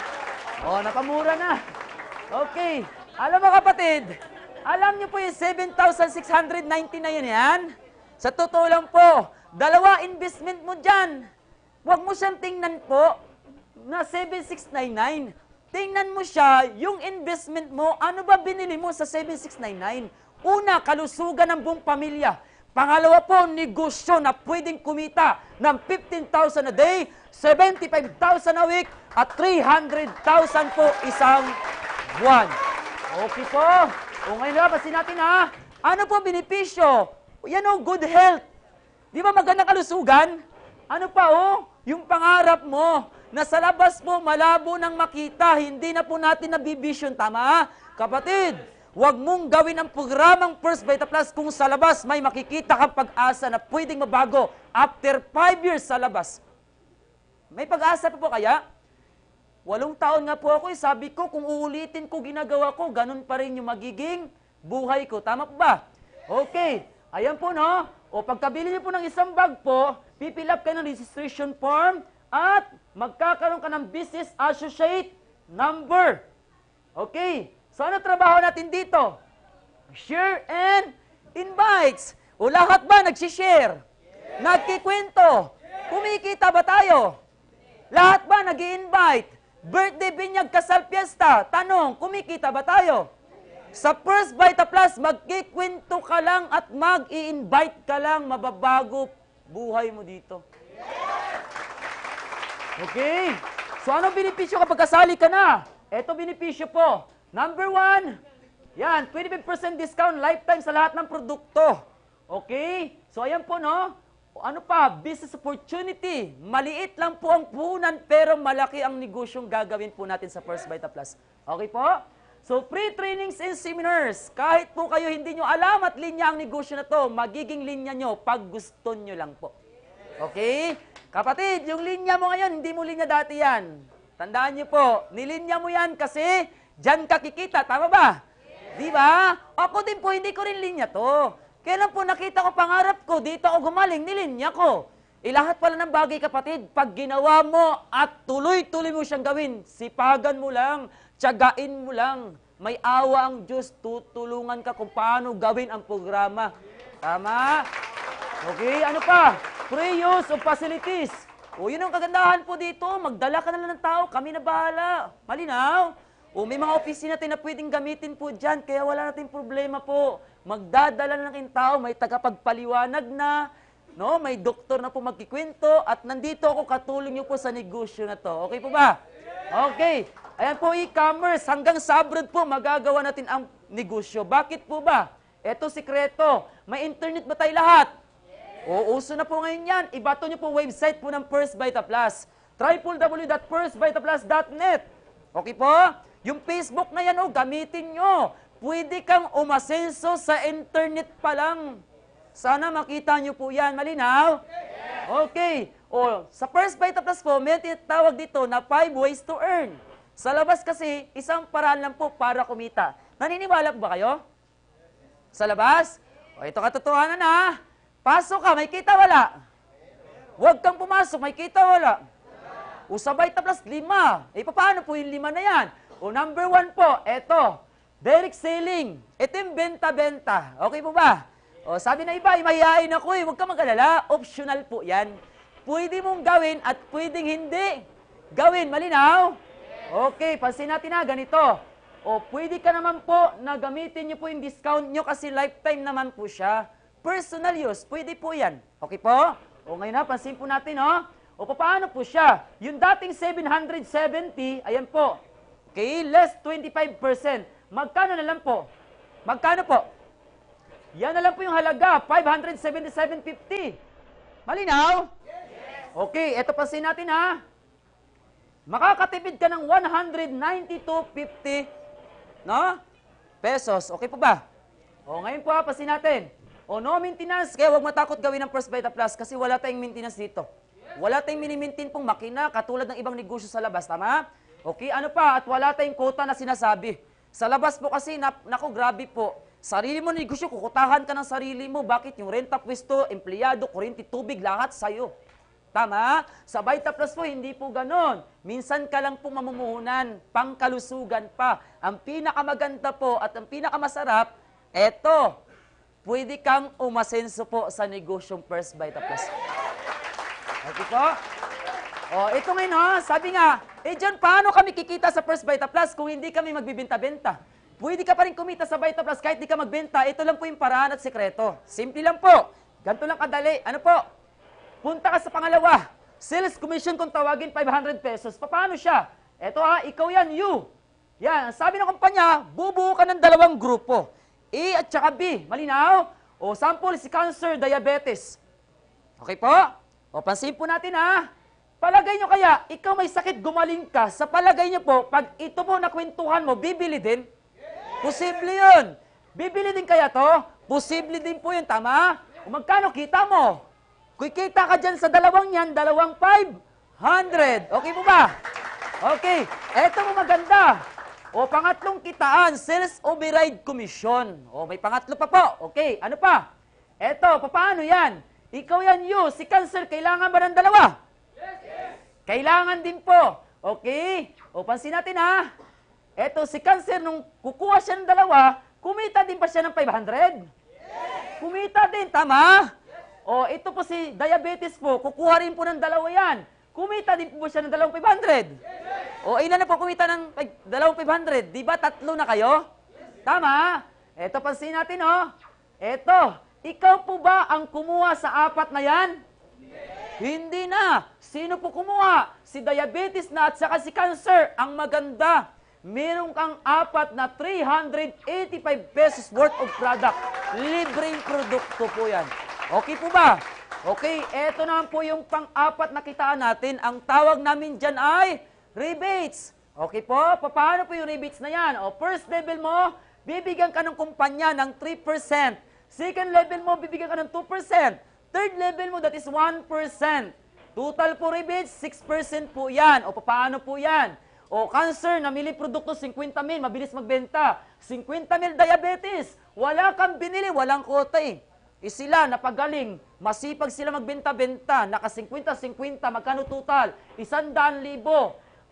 Speaker 1: O, napamura na. Okay. Alam mo kapatid, alam niyo po yung 7,690 na yun yan? Sa totoo lang po, dalawa investment mo dyan. Huwag mo siyang tingnan po na 7,699. Tingnan mo siya, yung investment mo, ano ba binili mo sa 7,699? Una, kalusugan ng buong pamilya. Pangalawa po, negosyo na pwedeng kumita ng 15,000 a day, 75,000 a week, at 300,000 po isang buwan. Okay po. O ngayon na, pasin natin ha. Ano po benepisyo? Yan o, good health. Di ba magandang kalusugan? Ano pa o? Yung pangarap mo, na sa labas mo, malabo nang makita, hindi na po natin nabibisyon. Tama? Kapatid, huwag mong gawin ang programang First Vita Plus kung sa labas may makikita kang pag-asa na pwedeng mabago after 5 years sa labas. May pag-asa pa po kaya? 8 taon nga po ako, sabi ko, kung uulitin ko ginagawa ko, ganun pa rin yung magiging buhay ko. Tama po ba? Okay. Ayan po, no? O pagkabili niyo po ng isang bag po, pipill up kayo ng registration form at magkakaroon ka ng business associate number. Okay. So ano trabaho natin dito? Share and invites. O lahat ba nagsishare? Yes. Nagkikwento? Yes. Kumikita ba tayo? Lahat ba nag-i-invite? Birthday, binyag, kasal, fiesta. Tanong, kumikita ba tayo? Sa First Vita Plus, magkikwento ka lang at mag-i-invite ka lang, mababago buhay mo dito. Okay? So, anong benepisyo kapag kasali ka na? Ito benepisyo po. Number 1, yan, 25% discount lifetime sa lahat ng produkto. Okay? So, ayan po, no? Ano pa? Business opportunity. Maliit lang po ang puhunan, pero malaki ang negosyong gagawin po natin sa First Vita Plus. Okay po? So, free trainings and seminars. Kahit po kayo hindi nyo alam at linya ang negosyo na to, magiging linya nyo pag gusto nyo lang po. Okay? Kapatid, yung linya mo ngayon, hindi mo linya dati yan. Tandaan nyo po, nilinya mo yan kasi dyan ka kikita. Tama ba? Di ba? Ako din po, hindi ko rin linya to. Kailan po nakita ko pangarap ko, dito ako gumaling, nilinya ko. Lahat pala ng bagay, kapatid, pag ginawa mo at tuloy-tuloy mo siyang gawin, sipagan mo lang, tiyagain mo lang. May awa ang Diyos, tutulungan ka kung paano gawin ang programa. Tama? Okay, ano pa? Free use of facilities. O, yun ang kagandahan po dito. Magdala ka na lang ng tao, kami na bahala. Malinaw? O, may mga opisina natin na pwedeng gamitin po dyan, kaya wala natin problema po. Magdadala na ng tao, may tagapagpaliwanag na, no? May doktor na po magkikwento, at nandito ako katulong nyo po sa negosyo na to. Okay po ba? Okay. Ayan po, e-commerce. Hanggang sa abroad po, magagawa natin ang negosyo. Bakit po ba? Ito sikreto. May internet ba tayo lahat? O, uso na po ngayon yan. Ibato nyo po website po ng First Vita Plus. www.firstvitaplus.net. Okay po? Yung Facebook na yan, gamitin nyo. Pwede kang umasenso sa internet pa lang. Sana makita nyo po yan. Malinaw? Okay. O, sa First Vita Plus po, may tinatawag dito na 5 ways to earn. Sa labas kasi, isang paraan lang po para kumita. Naniniwala po ba kayo? Sa labas? O, ito katotohanan na. Pasok ka, may kita wala. Huwag kang pumasok, may kita wala. O sa Vita Plus, 5. Paano po yung 5 na yan? O number 1 po, eto. Direct selling. Ito yung benta-benta. Okay po ba? O sabi na iba, mahihain ako Huwag ka mag-alala. Optional po yan. Pwede mong gawin at pwedeng hindi gawin. Malinaw? Okay, pansin natin na ganito. O pwede ka naman po na gamitin nyo po yung discount nyo kasi lifetime naman po siya. Personal use, pwede po yan. Okay po? O ngayon na, pansin po natin, O paano po siya? Yung dating 770, ayan po. Okay, less 25%. Magkano na lang po? Magkano po? Yan na lang po yung halaga, 577.50. Malinaw? Okay, eto pansin natin Makakatipid ka ng 192.50, no? Pesos. Okay po ba? O ngayon po, pansin natin. O no maintenance, kaya huwag matakot gawin ng First Vita Plus kasi wala tayong maintenance dito. Wala tayong minimaintain pong makina katulad ng ibang negosyo sa labas, tama? Okay, ano pa? At wala tayong quota na sinasabi. Sa labas po kasi, naku, grabe po. Sarili mo negosyo, kukutahan ka ng sarili mo. Bakit? Yung renta, pwesto, empleyado, kuryente, tubig, lahat sa'yo. Tama? Sa Vita Plus po, hindi po ganon. Minsan ka lang po mamumuhunan, pangkalusugan pa. Ang pinakamaganda po at ang pinakamasarap, eto. Pwede kang umasenso po sa negosyong First Vita Plus. Okay po? O, ito ngayon sabi nga, John, paano kami kikita sa First Vita Plus kung hindi kami magbibenta-benta? Pwede ka pa rin kumita sa Vita Plus kahit di ka magbenta. Ito lang po yung paraan at sekreto. Simple lang po. Ganito lang kadali. Ano po? Punta ka sa pangalawa. Sales commission kung tawagin, 500 pesos. Paano siya? Ito ikaw yan, you. Yan, sabi ng kumpanya, bubuo ka ng 2 grupo. A at saka B. Malinaw? O, sample si cancer, diabetes. Okay po? O, pansin po natin Palagay nyo kaya, ikaw may sakit, gumaling ka. Sa palagay nyo po, pag ito po nakwentuhan mo, bibili din? Posible yun. Bibili din kaya to? Posible din po yun, tama? O, magkano kita mo? Kung kita ka dyan sa 2 yan, 2,500. Okay po ba? Okay. Eto mo maganda. O, pangatlong kitaan, sales override commission. O, may pangatlo pa po. Okay, ano pa? Eto, paano yan? Ikaw yan, you. Si cancer, kailangan ba ng 2? Yes. Kailangan din po. Okay? O, pansin natin Eto, si cancer, nung kukuha siya ng 2, kumita din ba siya ng 500? Yes. Kumita din, tama? Yes. O, ito po si diabetes po, kukuha rin po ng 2 yan. Kumita din po siya ng 2,500. Yes. O, ilan na po kumita ng 2,500? Di ba 3 na kayo? Yes. Tama? Eto, pansin natin, Eto, ikaw po ba ang kumuha sa 4 na yan? Yes. Hindi na. Sino po kumuha? Si diabetes na at saka si cancer. Ang maganda, meron kang 4 na 385 pesos worth of product. Libreng produkto po yan. Okay po ba? Okay, eto naman po yung pang-4 na kitaan natin. Ang tawag namin dyan ay rebates. Okay po? Paano po yung rebates na yan? O, first level mo, bibigyan ka ng kumpanya ng 3%. Second level mo, bibigyan ka ng 2%. Third level mo, that is 1%. Total po rebates, 6% po yan. O, paano po yan? O cancer, namili produkto 50 mil, mabilis magbenta. 50 mil diabetes, wala kang binili, walang kota eh. Sila, napagaling, masipag sila magbenta-benta, naka 50-50, magkano total? 100,000.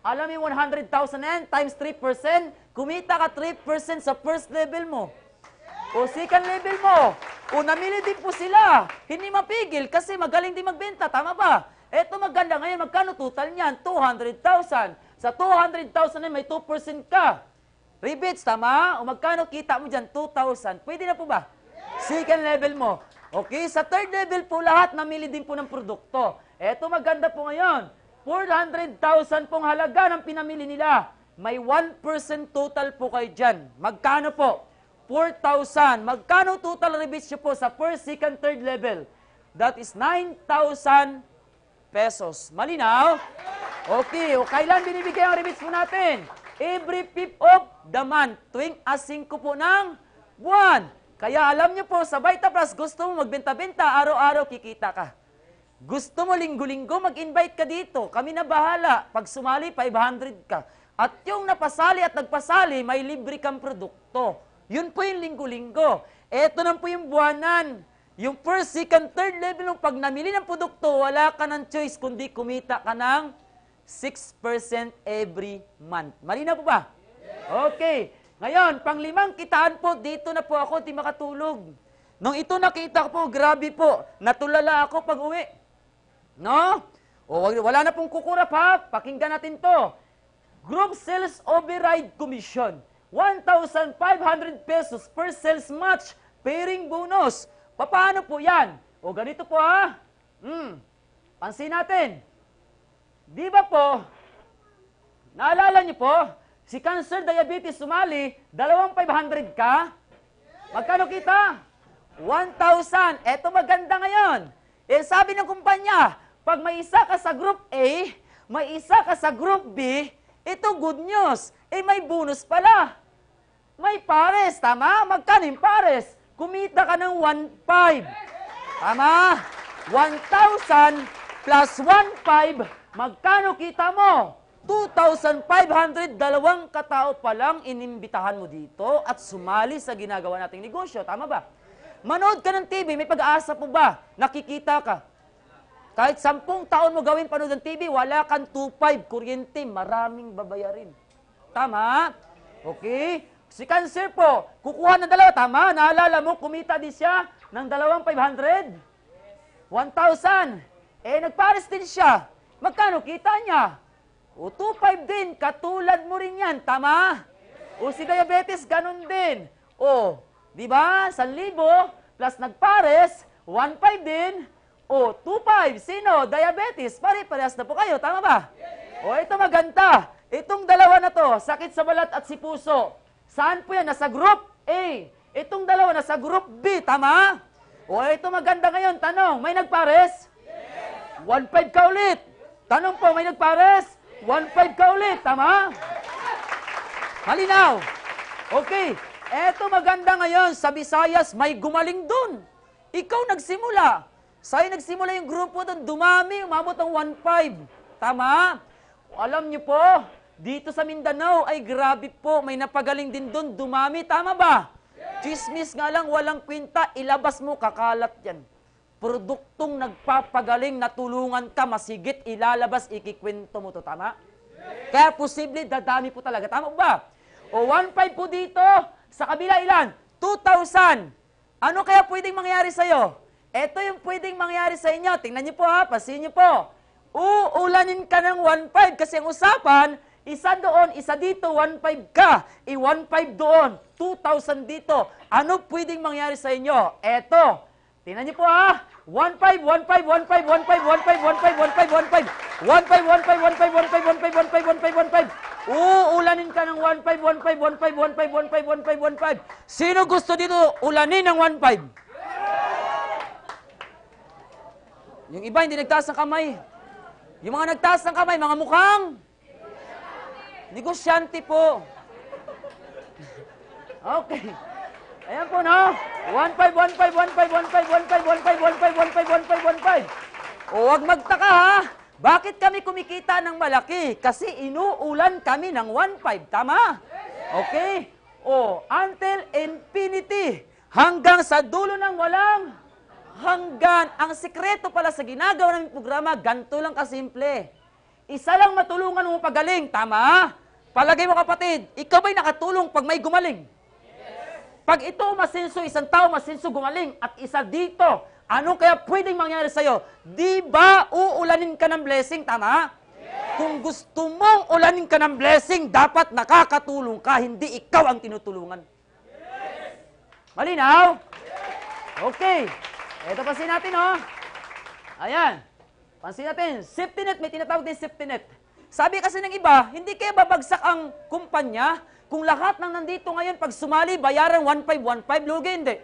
Speaker 1: Alam mo 100,000 yan, times 3%, kumita ka 3% sa first level mo. O second level mo, o namili din po sila, hindi mapigil kasi magaling din magbenta, tama ba? Eto maganda ngayon, magkano total niyan? 200,000. Sa 200,000 na may 2% ka. Rebates, tama? O magkano kita mo dyan? 2,000. Pwede na po ba? Second level mo. Okay, sa third level po lahat, namili din po ng produkto. Eto maganda po ngayon. 400,000 pong halaga ng pinamili nila. May 1% total po kayo dyan. Magkano po? 4,000. Magkano total rebates nyo po sa first, second, third level? That is 9,000 pesos. Malinaw? Okay, o kailan binibigay ang rebates po natin? Every 5th of the month, tuwing A5 po ng buwan. Kaya alam nyo po, sa Vita Plus, gusto mo magbenta-benta, araw-araw kikita ka. Gusto mo linggo-linggo, mag-invite ka dito. Kami na bahala. Pag sumali, 500 ka. At yung napasali at nagpasali, may libre kang produkto. Yun po yung linggo-linggo. Eto na po yung buwanan. Yung first, second, third level, pag namili ng produkto, wala ka ng choice, kundi kumita ka ng 6% every month. Malinaw po ba? Okay. Ngayon, pang-5 kitaan po, dito na po ako, di makatulog. Nung ito nakita ko po, grabe po, natulala ako pag uwi. No? O, wala na pong kukurap ha, pakinggan natin to. Group Sales Override Commission, 1,500 pesos per sales match, pairing bonus. Paano po yan? O, ganito po ha. Pansin natin. Di ba po, naalala niyo po, si cancer, diabetes, sumali, 2,500 ka? Magkano kita? 1,000. Eto maganda ngayon. Eh sabi ng kumpanya, pag may isa ka sa group A, may isa ka sa group B, ito good news. Eh may bonus pala. May pares, tama? Magkano yung pares? Kumita ka ng 1,500. Tama? 1,000 plus 1,500, magkano kita mo? 2,500, 2 katao pa lang inimbitahan mo dito at sumali sa ginagawa nating negosyo. Tama ba? Manood ka ng TV, may pag-aasa po ba? Nakikita ka. Kahit 10 taon mo gawin panood ng TV, wala kang 2,500 kuryente, maraming babayarin. Tama? Okay? Si cancer po, kukuha ng 2, tama? Naalala mo, kumita din siya ng 2,500? 1,000. Eh, nagpares din siya. Magkano kita niya? O, 2,500 din. Katulad mo rin yan. Tama? O, si diabetes, ganun din. O, di ba? 1,000 plus nagpares, 1,500 din. O, 2,500. Sino? Diabetes. Pare-parehas na po kayo. Tama ba? O, ito maganda. Itong dalawa na to, sakit sa balat at si puso. Saan po yan? Nasa group A. Itong dalawa, nasa group B. Tama? O, ito maganda ngayon. Tanong, may nagpares? 1,500 ka ulit. Tanong po, may nagpares? 1,500 ka ulit. Tama? Malinaw. Okay. Eto maganda ngayon. Sa Visayas, may gumaling dun. Ikaw nagsimula. Sa'yo nagsimula yung grupo dun. Dumami, umabot ang 1,500. Tama? Alam niyo po, dito sa Mindanao, ay grabe po. May napagaling din dun. Dumami. Tama ba? Chismis nga lang, walang kwenta. Ilabas mo, kakalat yan. Produktong nagpapagaling, natulungan ka, masigit, ilalabas, ikikwento mo to, tama? Kaya posible, dadami po talaga. Tama ba? O 1,500 po dito, sa kabila ilan? 2,000. Ano kaya pwedeng mangyari sa'yo? Ito yung pwedeng mangyari sa inyo. Tingnan niyo po ha, pasin niyo po. Uulanin ka ng 1,500 kasi ang usapan, isa doon, isa dito, 1,500 ka. 1,500 doon, 2,000 dito. Ano pwedeng mangyari sa inyo? Eto. Tingnan niyo po ha. 1,500, 1,500, 1,500, 1,500, 1,500, 1,500, 1,500, 1,500, 1,500, 1,500, 1,500, 1,500, 1,500, 1,500. Ulanin ka ng 1,500, 1,500, 1,500, 1,500, 1,500, 1,500. Sino gusto dito ulanin ng 1,500? Yung iba hindi nagtaas ng kamay. Yung mga nagtaas ng kamay, mga mukhang negosyante po. Okay. Ayan po, no? 1,500, 1,500, 1,500, 1,500, 1,500, 1,500, 1,500, 1,500, 1,500. O, huwag magtaka, ha? Bakit kami kumikita ng malaki? Kasi inuulan kami ng 1.5. Tama? Okay? O, until infinity. Hanggang sa dulo ng walang hanggan. Ang sikreto pala sa ginagawa ng programa, ganito lang kasimple. Isa lang matulungan mo pagaling. Tama? Palagay mo kapatid, ikaw ba'y nakatulong pag may gumaling? Pag ito masinso, isang tao masinso gumaling, at isa dito, ano kaya pwedeng mangyari sa'yo? Di ba uulanin ka ng blessing, tama? Kung gusto mong ulanin ka ng blessing, dapat nakakatulong ka, hindi ikaw ang tinutulungan. Malinaw? Okay. Ito pansin natin, oh. Ayan. Pansin natin, safety net, may tinatawag din safety net. Sabi kasi ng iba, hindi kaya babagsak ang kumpanya kung lahat ng nandito ngayon pag sumali, bayaran 1.5, lugi, hindi.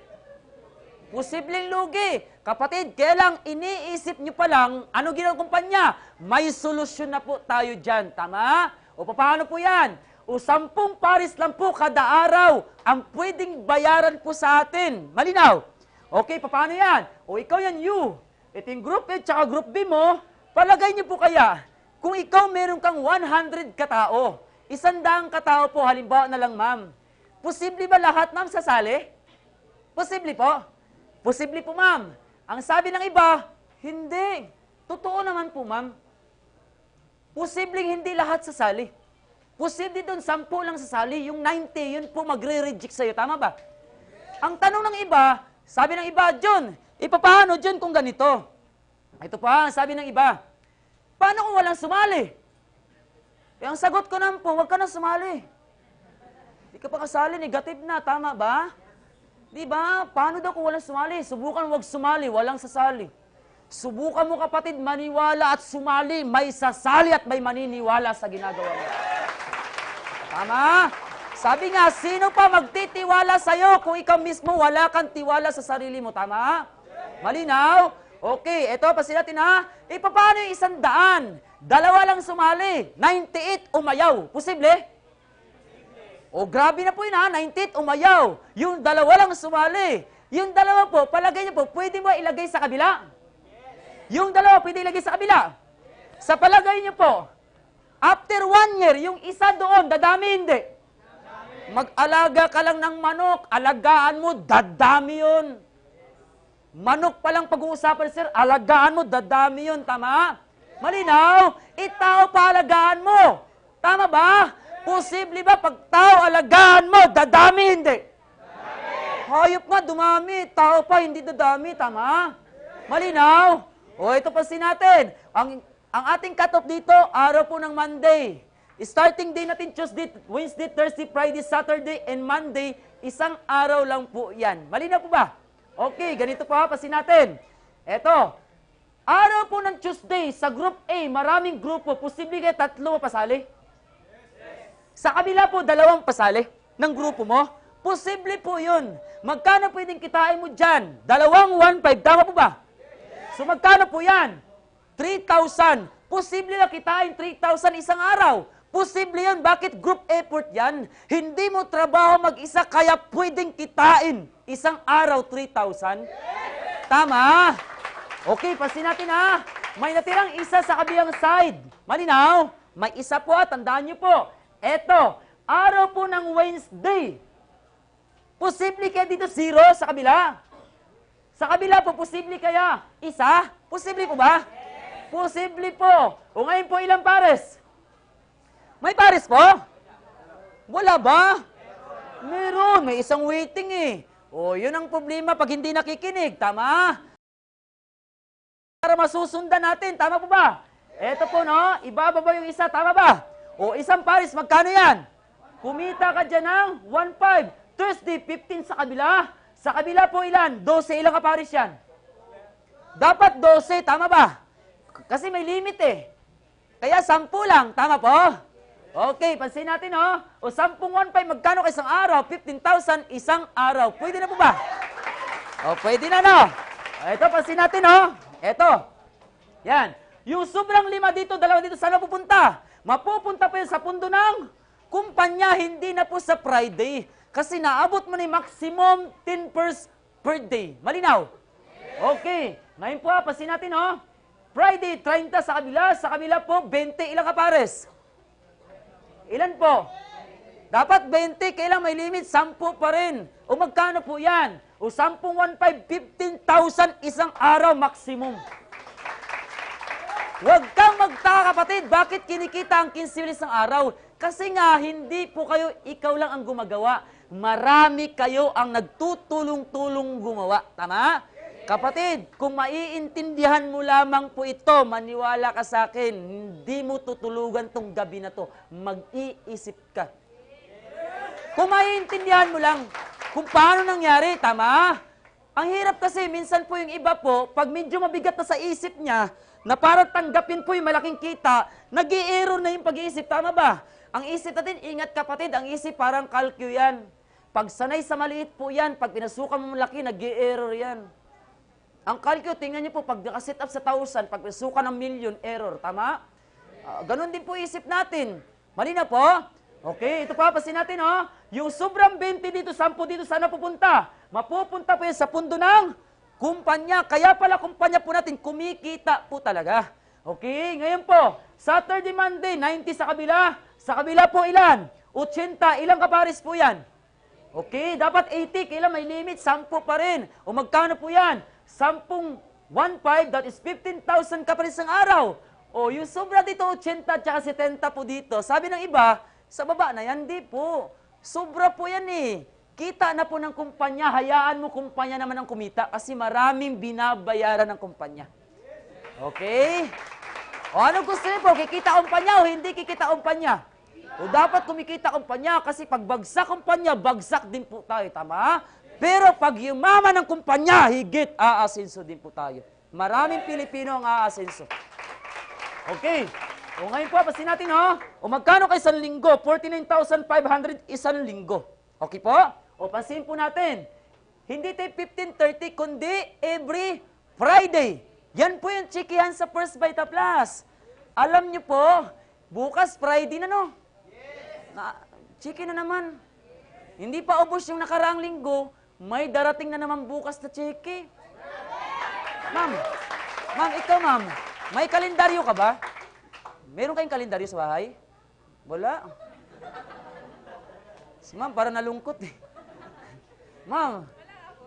Speaker 1: Posibleng lugi. Kapatid, kaya lang iniisip nyo pa lang, ano ginawang kumpanya? May solusyon na po tayo dyan. Tama? O paano po yan? O 10 paris lang po kada araw ang pwedeng bayaran po sa atin. Malinaw? Okay, paano yan? O ikaw yan, you. Ito yung group A tsaka group B mo, palagay nyo po kaya, kung ikaw meron kang 100 katao, 100 katao po, halimbawa na lang ma'am, posible ba lahat ma'am sasali? Posible po? Posible po ma'am. Ang sabi ng iba, hindi. Totoo naman po ma'am. Posibleng hindi lahat sasali. Posible doon 10 lang sasali, yung 90, yun po magre-reject sa'yo. Tama ba? Ang tanong ng iba, sabi ng iba, John, paano John kung ganito? Ito pa, sabi ng iba, paano kung walang sumali? Eh, ang sagot ko naman po, huwag ka na sumali. Hindi ka pa kasali, negative na, tama ba? Di ba? Paano daw kung walang sumali? Subukan wag sumali, walang sasali. Subukan mo kapatid, maniwala at sumali. May sasali at may maniniwala sa ginagawa mo. Tama? Sabi nga, sino pa magtitiwala sa'yo kung ikaw mismo wala kang tiwala sa sarili mo? Tama? Malinaw? Okay, eto pa sila ha. E paano yung 100? 2 lang sumali, 98 umayaw. Posible? O grabe na po yun ha, 98 umayaw. Yung 2 lang sumali. Yung 2 po, palagay niyo po, pwede mo ilagay sa kabila? Yung 2 pwede ilagay sa kabila? Sa palagay niyo po, after 1 year, yung isa doon, dadami hindi. Mag-alaga ka lang ng manok, alagaan mo, dadami yun. Manok pa lang pag-uusapan, sir, alagaan mo, dadami yun, tama? Malinaw, itao pa alagaan mo. Tama ba? Posible ba pag tao alagaan mo, dadami hindi? Hayop nga, dumami. Tao pa, hindi dadami. Tama? Malinaw? O, ito pa natin. Ang ating cut-off dito, araw po ng Monday. Starting day natin, Tuesday, Wednesday, Thursday, Friday, Saturday, and Monday, isang araw lang po yan. Malinaw po ba? Okay, ganito pa, pasin natin. Ito, araw po ng Tuesday, sa Group A, maraming grupo, posible kayo 3 pasali? Sa kabila po, 2 pasali ng grupo mo, posible po yun. Magkano pwedeng kitain mo dyan? 2 1.5, tama po ba? So magkano po yan? 3,000. Posible na kitain 3,000 isang araw. Posible yan. Bakit group effort yan? Hindi mo trabaho mag-isa, kaya pwedeng kitain isang araw 3,000. Tama? Okay, pasin natin ha. May natirang isa sa kabilang side. Malinaw? May isa po, tandaan nyo po. Eto, araw po ng Wednesday. Posible kaya dito 0 sa kabila? Sa kabila po, posible kaya isa? Posible po ba? Posible po. O ngayon po, ilang pares? May pares po? Wala ba? Meron. May isang waiting eh. O, yun ang problema pag hindi nakikinig. Tama? Para masusundan natin. Tama po ba? Eto po, no? Ibababa yung isa. Tama ba? O, isang pares, magkano yan? Kumita ka dyan ng 1.5. Thursday, 15 sa kabila. Sa kabila po ilan? 12. Ilang kapares yan? Dapat 12. Tama ba? Kasi may limit eh. Kaya 10 lang. Tama po? Okay, pansin natin oh. O 10 1.5, magkano ka isang araw? 15,000 isang araw. Pwede na po ba? O, pwede na no? Ito, pansin natin oh. Ito. Yan. Yung sobrang 5 dito, 2 dito, saan pupunta? Mapupunta pa yun sa pundo ng kumpanya, hindi na po sa Friday. Kasi naabot mo na yung maximum 10 pairs per day. Malinaw? Okay. Ngayon po, pasin natin, oh. Friday, 30 sa kabila po, 20, ilang kapares? Ilan po? Dapat 20, kailang may limit, 10 pa rin. O magkano po yan? O 10, 1,500, 15,000 isang araw maximum. Huwag kang magtaka kapatid, bakit kinikita ang 15 isang araw? Kasi nga, hindi po kayo, ikaw lang ang gumagawa. Marami kayo ang nagtutulong-tulong gumawa. Tama? Kapatid, kung maiintindihan mo lamang po ito, maniwala ka sa akin, hindi mo tutulugan tong gabi na to. Mag-iisip ka. Kung maiintindihan mo lang kung paano nangyari, tama? Ang hirap kasi, minsan po yung iba po, pag medyo mabigat na sa isip niya, na para tanggapin po yung malaking kita, nag-i-error na yung pag-iisip, tama ba? Ang isip natin, ingat kapatid, ang isip parang kalkyo yan. Pag sanay sa maliit po yan, pag pinasukan mo malaki, nag-i-error yan. Ang kalkyo, tingnan niyo po, pag nakasit up sa 1,000, pag pinasukan ng million, error, tama? Ganon din po isip natin. Mali na po? Okay, ito pa, pasin natin, oh. Yung sobrang 20 dito, 10 dito, sana pupunta? Mapupunta po yan sa pundo ng kumpanya. Kaya pala kumpanya po natin, kumikita po talaga. Okay, ngayon po, Saturday, Monday, 90 sa kabila. Sa kabila po ilan? 80, ilang kapares po yan? Okay, dapat 80, kailan may limit, 10 pa rin. O magkano po yan? 10, 1,500, that is 15,000 kapares ang araw. O yung sobra dito, 80 at 70 po dito. Sabi ng iba, sa baba na yan, di po. Sobra po yan eh. Kita na po ng kumpanya, hayaan mo kumpanya naman ang kumita kasi maraming binabayaran ng kumpanya. Okay? O ano gusto niyo po? Kikita kumpanya o hindi kikita kumpanya? O dapat kumikita kumpanya kasi pag bagsak kumpanya, bagsak din po tayo. Tama? Pero pag yumaman ng kumpanya, higit aasenso din po tayo. Maraming Pilipino ang aasenso. Okay. O ngayon po, pasin natin ho. O magkano kay isang linggo? 49,500 isang linggo. Okay po? O pansin po natin, hindi tayo 15:30, kundi every Friday. Yan po yung chikihan sa First Vita Plus. Alam niyo po, bukas Friday na no? Chiki na naman. Hindi pa ubos yung nakaraang linggo, may darating na naman bukas na chiki. Ma'am, ikaw ma'am, may kalendaryo ka ba? Meron kayong kalendaryo sa bahay? Wala. Si ma'am, para nalungkot eh. Ma'am,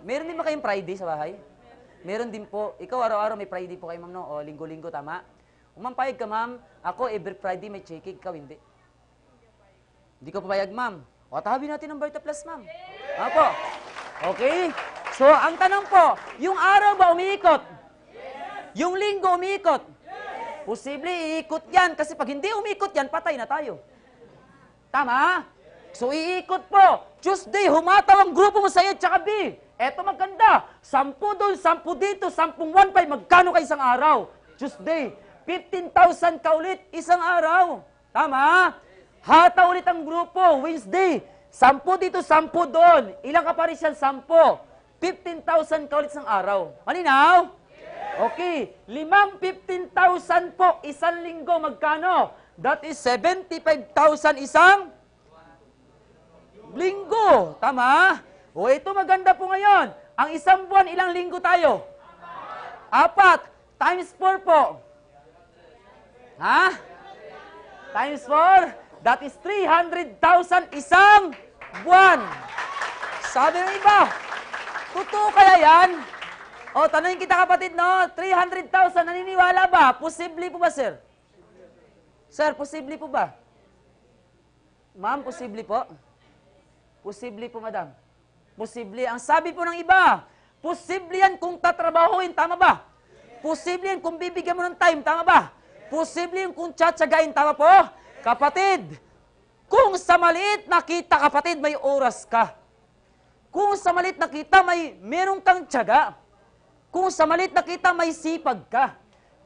Speaker 1: meron din ba kayong Friday sa bahay? Meron din po. Ikaw araw-araw may Friday po kayo ma'am, no? O linggo-linggo, tama? Umampayag ka ma'am, ako every Friday may check-in, ikaw hindi. Hindi ka papayag ma'am. O tahabi natin ng Vita Plus ma'am. Apo. Okay? So, ang tanong po, yung araw ba umiikot? Yung linggo umiikot? Posible iikot yan kasi pag hindi umikot yan, patay na tayo. Tama? So, iikot po. Tuesday, humataw ang grupo mo sa A at saka B. Eto maganda. 10 doon, 10 dito, 10, 1,500. Magkano ka isang araw? Tuesday. 15,000 ka ulit isang araw. Tama? Hata ulit ang grupo. Wednesday. 10 dito, 10 doon. Ilang ka pa rin siya? 10. 15,000 ka ulit isang araw. Malinaw? Okay. 15,000 po isang linggo. Magkano? That is 75,000 isang linggo. Tama? O ito maganda po ngayon. Ang isang buwan, ilang linggo tayo? 4. Times 4 po. Ha? Times 4? That is 300,000 isang buwan. Sabi ng iba, totoo kaya yan? O, tanongin kita kapatid, no? 300,000, naniniwala ba? Posible po ba, sir? Sir, posible po ba? Ma'am, posible po? Posible po, madam. Posible. Ang sabi po ng iba, posible yan kung tatrabahuin, tama ba? Posible yan kung bibigyan mo ng time, tama ba? Posible yan kung tsatsagain, tama po? Kapatid, kung sa maliit na kita, kapatid, may oras ka. Kung sa maliit na kita, meron kang tiyaga. Kung sa maliit na kita, may sipag ka.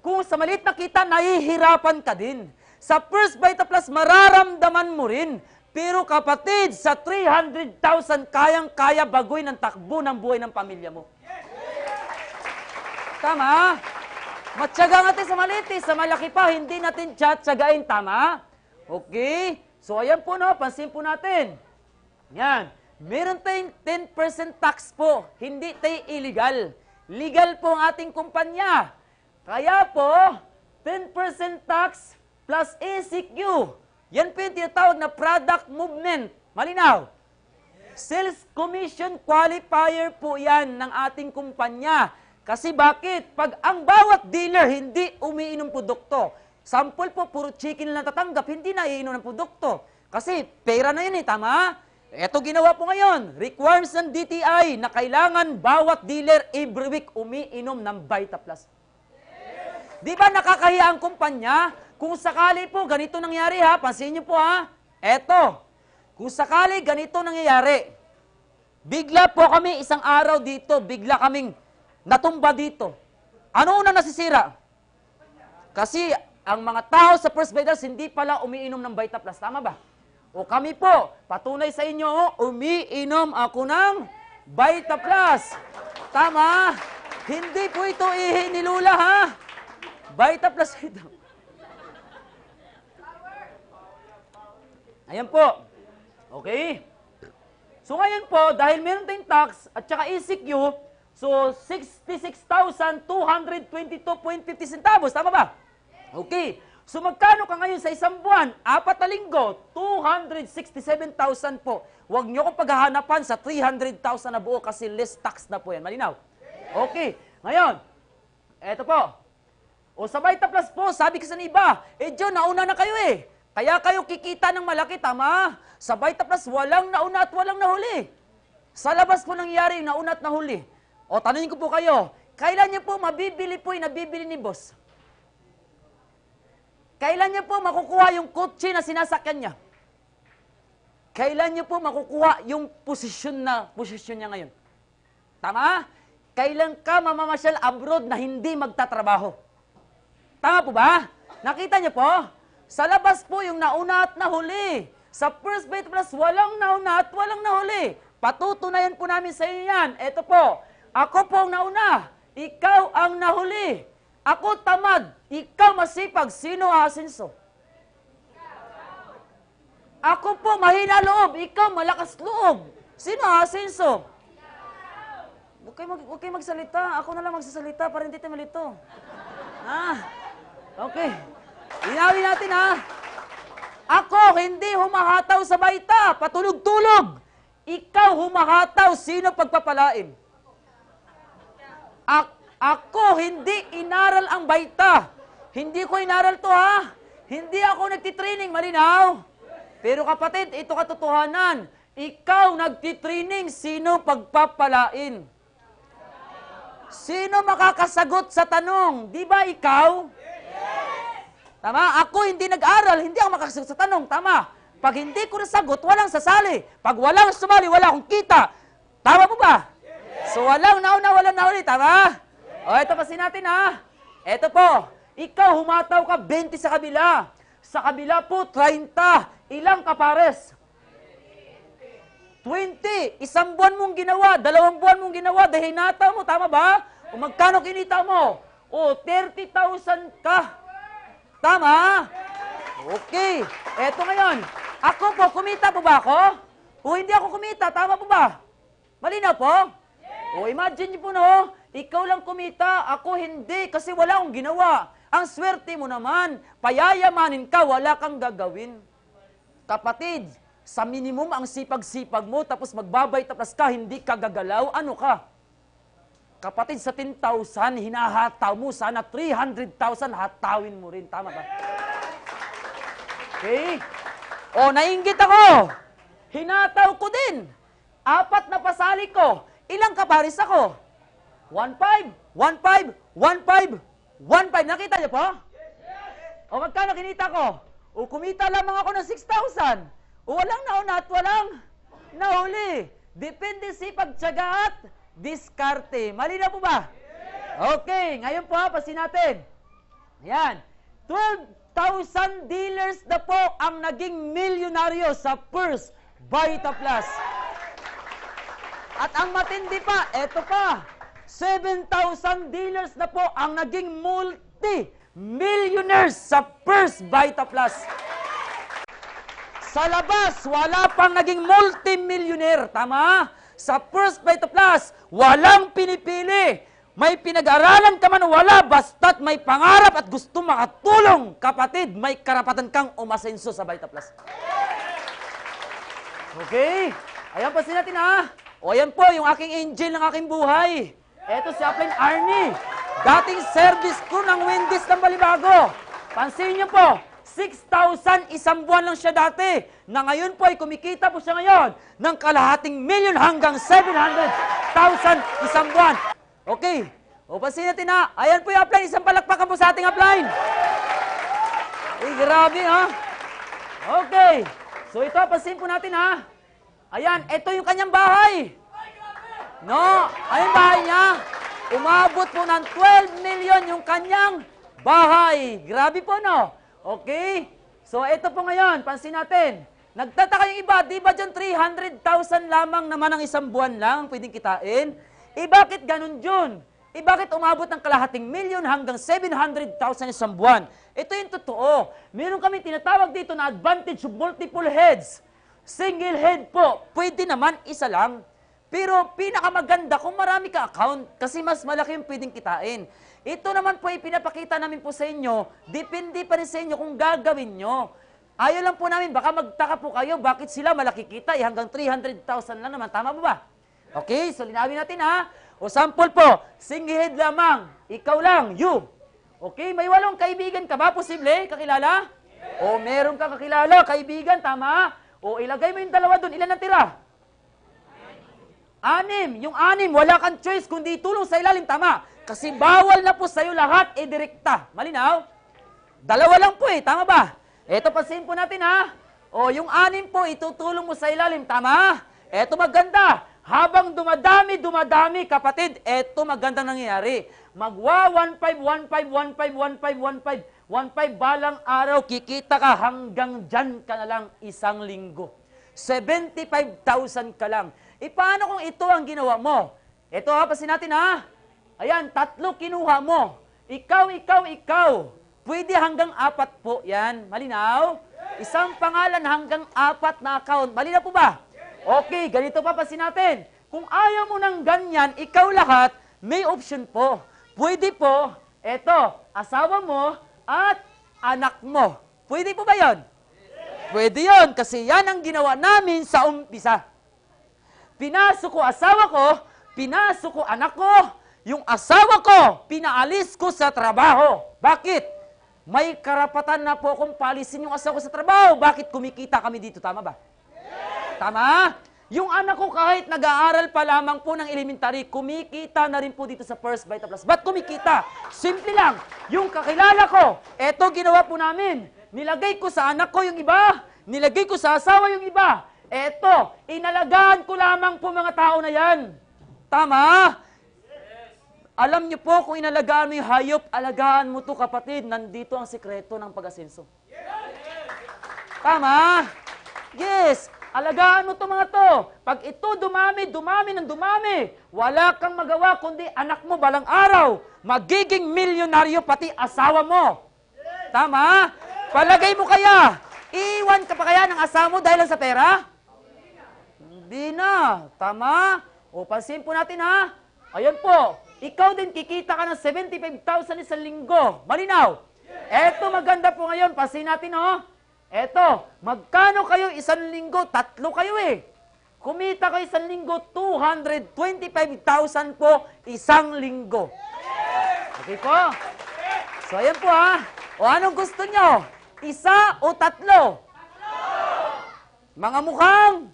Speaker 1: Kung sa maliit na kita, nahihirapan ka din. Sa First Vita Plus, mararamdaman mo rin. Pero kapatid, sa 300,000, kayang-kaya bagoy ng takbo ng buhay ng pamilya mo. Tama? Matyaga natin sa maliit, sa malaki pa, hindi natin tsatsagain. Tama? Okay? So, ayan po, no? Pansin po natin. Yan. Meron tayong 10% tax po. Hindi tayo illegal. Legal po ang ating kumpanya. Kaya po, 10% tax plus ECQ. Yan po yung tinatawag na product movement. Malinaw? Sales commission qualifier po yan ng ating kumpanya. Kasi bakit? Pag ang bawat dealer hindi umiinom produkto, sample po, puro chicken lang tatanggap, hindi na iinom ng produkto. Kasi pera na yun tama? Ito ginawa po ngayon. Requirements ng DTI na kailangan bawat dealer every week umiinom ng Vita Plus. Di ba nakakahiya ang kumpanya? Kung sakali po, ganito nangyari ha, pansin niyo po ha, eto, kung sakali ganito nangyayari, bigla po kami isang araw dito, bigla kaming natumba dito. Ano unang nasisira? Kasi ang mga tao sa First Vitals hindi pala umiinom ng Vita Plus, tama ba? O kami po, patunay sa inyo, umiinom ako ng Vita Plus. Tama? Hindi po ito ihinilula ha. Vita Plus ito. Ayan po. Okay? So ngayon po, dahil meron tayong tax at saka ECQ, so 66,222.50 centavos. Tama ba? Okay. So magkano ka ngayon sa isang buwan? 4 na linggo, 267,000 po. Huwag nyo kong paghahanapan sa 300,000 na buo kasi less tax na po yan. Malinaw? Okay. Ngayon, eto po. O sa Vita Plus po, sabi ko sa iba, John, nauna na kayo eh. Kaya kayo kikita ng malaki, tama? Sa Vita Plus, walang nauna at walang nahuli. Sa labas po nangyari, nauna at nahuli. O tanungin ko po kayo, kailan niyo po mabibili po yung nabibili ni boss? Kailan niyo po makukuha yung kotse na sinasakyan niya? Kailan niyo po makukuha yung posisyon niya ngayon? Tama? Kailan ka mamamasyal abroad na hindi magtatrabaho? Tama po ba? Nakita niyo po? Sa labas po yung nauna at nahuli. Sa First Vita Plus, walang nauna at walang nahuli. Patutunayan po namin sa inyo yan. Ito po, ako po ang nauna, ikaw ang nahuli. Ako tamad, ikaw masipag, sino aasenso? Ako po mahina loob, ikaw malakas loob. Sino aasenso? Huwag kayo magsalita, ako na lang magsasalita para hindi tayo malito. Okay. Inawin natin ha. Ako hindi humahataw sa Vita, patulog-tulog. Ikaw humahataw, sino pagpapalain? Ako hindi inaral ang Vita. Hindi ko inaral to ha. Hindi ako nagtitraining, malinaw. Pero kapatid, ito katotohanan. Ikaw nagtitraining, sino pagpapalain? Sino makakasagot sa tanong? Di ba ikaw? Tama? Ako hindi nag-aral, hindi ako makakasagot sa tanong. Tama? Pag hindi ko nasagot, walang sasali. Pag walang sumali, wala akong kita. Tama po ba? So walang nauna, walang nahuli. Tama? O, ito pasin natin ha. Ito po, ikaw humataw ka 20 sa kabila. Sa kabila po, 30. Ilang kapares? 20. Isang buwan mong ginawa, 2 buwan mong ginawa, dahil hinataw mo. Tama ba? O magkano kinita mo? O, 30,000 ka. Tama? Okay. Eto ngayon. Ako po, kumita po ba ako? O hindi ako kumita, tama po ba? Malinaw po? O imagine niyo po no, ikaw lang kumita, ako hindi, kasi wala akong ginawa. Ang swerte mo naman, payayamanin ka, wala kang gagawin. Kapatid, sa minimum ang sipag-sipag mo, tapos magbabay tapos ka, hindi ka gagalaw, ano ka? Kapatid, sa 10,000, hinahataw mo, sana 300,000, hatawin mo rin. Tama ba? Okay? O, nainggit ako. Hinataw ko din. 4 na pasali ko. Ilang kaparis ako? 1,500, 1,500, 1,500, 1,500. Nakita niyo po? O, magkano kinita ko? O, kumita lamang ako ng 6,000. O, walang nauna at walang nahuli. Depende sipag, tiyaga at diskarte. Malinaw po ba? Okay, ngayon po pasin natin. Ayan. 12,000 dealers na po ang naging milyonaryo sa First Vita Plus. At ang matindi pa, eto pa, 7,000 dealers na po ang naging multi-millionaires sa First Vita Plus. Sa labas, wala pang naging multi-millionaire. Tama? Sa First Vita Plus, walang pinipili. May pinag-aralan ka man o wala, basta't may pangarap at gusto makatulong, kapatid, may karapatan kang umasenso sa Vita Plus. Okay? Ayan pa natin ha. O ayan po, yung aking angel ng aking buhay. Eto si Upline Arnie. Dating service crew ng Wendy's ng Balibago. Pansin niyo po, 6,000 isang buwan lang siya dati. Na ngayon po ay kumikita po siya ngayon ng kalahating milyon hanggang 700,000 isang buwan. Okay. O pansin natin ha. Ayan po yung upline. Isang palakpakan po sa ating upline. Eh, grabe ha. Okay. So ito, pansin po natin ha. Ayan, ito yung kanyang bahay. No, ayun bahay niya. Umabot po ng 12 million yung kanyang bahay. Grabe po, no? Okay? So, ito po ngayon, pansin natin. Nagtataka yung iba, di ba dyan 300,000 lamang naman ang isang buwan lang pwedeng kitain? Bakit ganun dyan? Bakit umabot ng kalahating milyon hanggang 700,000 isang buwan? Ito yung totoo. Meron kami tinatawag dito na advantage of multiple heads. Single head po, pwede naman isa lang. Pero pinakamaganda kung marami ka account kasi mas malaki yung pwedeng kitain. Ito naman po ipinapakita namin po sa inyo, depende pa rin sa inyo kung gagawin nyo. Ayaw lang po namin, baka magtaka po kayo, bakit sila malaki kita, hanggang 300,000 lang naman. Tama ba ba? Okay, so linawin natin ha. O sample po, single head lamang, ikaw lang, you. Okay, may 8 kaibigan ka ba? Posible? Kakilala? O meron ka kakilala, kaibigan, tama? O ilagay mo yung 2 doon, ilan ang tira? 6. Yung 6, wala kang choice kundi tulong sa ilalim, tama? Kasi bawal na po sa'yo lahat, direkta. Malinaw? 2 lang po tama ba? Eto, pasin po natin ha. O yung 6 po, itutulong mo sa ilalim, tama? Eto maganda. Habang dumadami, kapatid, eto magandang nangyayari. Magwa 1,515 balang araw, kikita ka hanggang dyan ka na lang 1 linggo. 75,000 ka lang. Paano kung ito ang ginawa mo? Ito ha, pasin natin ha. Ayan, 3 kinuha mo. Ikaw. Pwede hanggang 4 po yan. Malinaw? Isang pangalan hanggang 4 na account. Malinaw po ba? Okay, ganito pa pasin natin. Kung ayaw mo ng ganyan, ikaw lahat, may option po. Pwede po, eto, asawa mo at anak mo. Pwede po ba yon? Pwede yon, kasi yan ang ginawa namin sa umpisa. Pinasok ko asawa ko, pinasok ko anak ko, yung asawa ko, pinaalis ko sa trabaho. Bakit? May karapatan na po akong palisin yung asawa ko sa trabaho. Bakit kumikita kami dito? Tama ba? Tama? Yung anak ko kahit nag-aaral pa lamang po ng elementary, kumikita na rin po dito sa First Vita Plus. Ba't kumikita? Simple lang. Yung kakilala ko, eto ginawa po namin. Nilagay ko sa anak ko yung iba, nilagay ko sa asawa yung iba. Eto, inalagaan ko lamang po mga tao na yan. Tama? Alam niyo po, kung inalagaan mo yung hayop, alagaan mo to kapatid. Nandito ang sekreto ng pag-asenso. Tama? Yes. Alagaan mo to mga to. Pag ito dumami, wala kang magawa kundi anak mo balang araw. Magiging milyonaryo pati asawa mo. Tama? Palagay mo kaya, iwan ka pa kaya ng asawa mo dahil lang sa pera? Hindi na. Tama? O, pansin po natin ha. Ayan po. Ikaw din kikita ka ng 75,000 isang linggo. Malinaw? Eto maganda po ngayon. Pansin natin ho. Eto, magkano kayo isang linggo? 3 kayo Kumita kayo isang linggo, 225,000 po isang linggo. Okay po? So, ayan po ha. O anong gusto nyo? 1 o 3? Mga mukhang?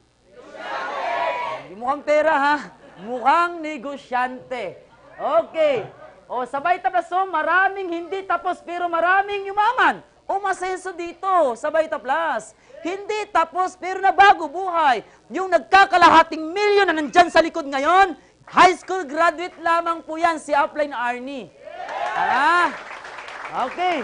Speaker 1: Hindi mukhang pera ha. Mukhang negosyante. Okay. O sa Vita Plus, maraming hindi tapos pero maraming yumaman. Umasenso dito sa Vita Plus. Hindi tapos pero nabago buhay. Yung nagkakalahating milyon na nandyan sa likod ngayon, high school graduate lamang po yan, si Upline Arnie. Okay.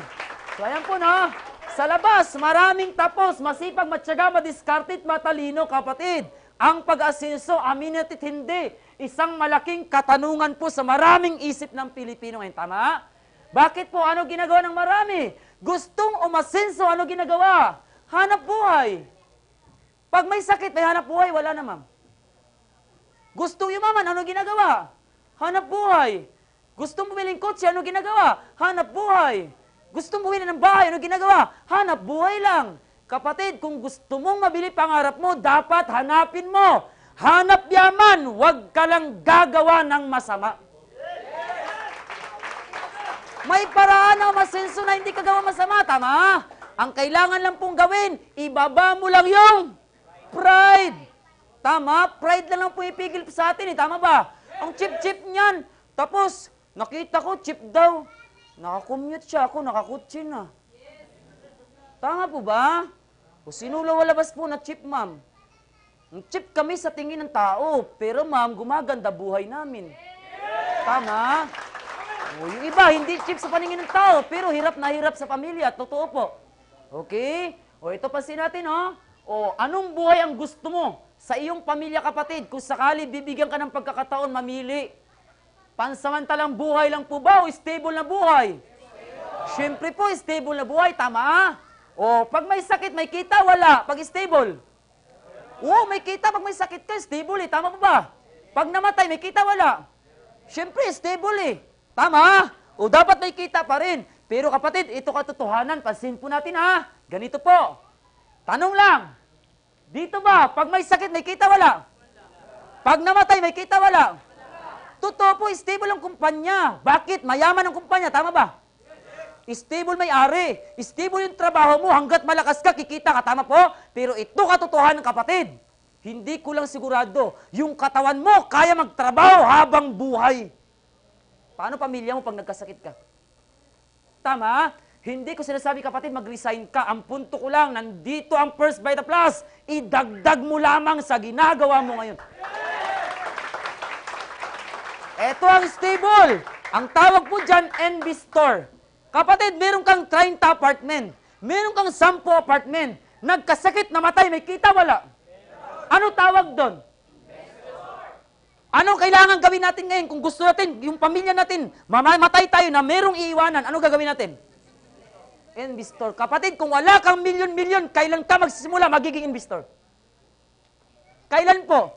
Speaker 1: So ayan po no. Sa labas, maraming tapos, masipag, matyaga, madiskartit, matalino, kapatid. Ang pag-asenso, aminin natin hindi. Isang malaking katanungan po sa maraming isip ng Pilipino ngayon. Tama? Bakit po? Ano ginagawa ng marami? Gustong umasenso, ano ginagawa? Hanap buhay. Pag may sakit, may hanap buhay, wala na ma'am. Gustong yumaman, ano ginagawa? Hanap buhay. Gusto mo biling kotse, ano ginagawa? Hanap buhay. Gusto mo bumili ng bahay, ano ginagawa? Hanap buhay lang. Kapatid, kung gusto mong mabili pangarap mo, dapat hanapin mo. Hanap yaman, huwag ka lang gagawa ng masama. May paraan na masenso na hindi ka gawa masama, tama? Ang kailangan lang pong gawin, ibaba mo lang yung pride. Tama? Pride lang lang po ipigil sa atin, tama ba? Ang chip-chip niyan. Tapos, nakita ko, chip daw. Nakakommute siya, ako nakakutsin na. Tama po ba? O sino walabas po na chip, ma'am? Ang chip kami sa tingin ng tao, pero ma'am, gumaganda buhay namin. Tama? O yung iba, hindi chip sa paningin ng tao, pero hirap na hirap sa pamilya. Totoo po. Okay? O ito pansin natin, oh. O anong buhay ang gusto mo sa iyong pamilya, kapatid? Kung sakali bibigyan ka ng pagkakataon, mamili. Pansamantalang buhay lang po ba o stable na buhay? Siyempre po, stable na buhay. Tama? O, pag may sakit, may kita, wala. Pag stable. Oo, may kita. Pag may sakit ka, stable eh. Tama po ba? Pag namatay, may kita, wala. Siyempre, stable eh. Tama? O, dapat may kita pa rin. Pero kapatid, ito katotohanan. Pansin po natin ha. Ganito po. Tanong lang. Dito ba, pag may sakit, may kita, wala? Pag namatay, may kita, wala? Totoo po, stable ang kumpanya. Bakit? Mayaman ang kumpanya. Tama ba? Stable may-ari. Stable yung trabaho mo. Hanggat malakas ka, kikita ka. Tama po? Pero ito katotohanan, kapatid. Hindi ko lang sigurado. Yung katawan mo, kaya magtrabaho habang buhay. Paano pamilya mo pag nagkasakit ka? Tama? Hindi ko sinasabi, kapatid, mag-resign ka. Ang punto ko lang, nandito ang First Vita Plus. Idagdag mo lamang sa ginagawa mo ngayon. Ito ang stable. Ang tawag po dyan, NB Store. Kapatid, meron kang 30 apartment. Meron kang 10 apartment. Nagkasakit, namatay, may kita, wala. Ano tawag doon? Ano kailangan gawin natin ngayon? Kung gusto natin, yung pamilya natin, mamatay tayo na merong iiwanan, ano gagawin natin? Investor. Kapatid, kung wala kang milyon-milyon, kailan ka magsisimula magiging investor? Kailan po?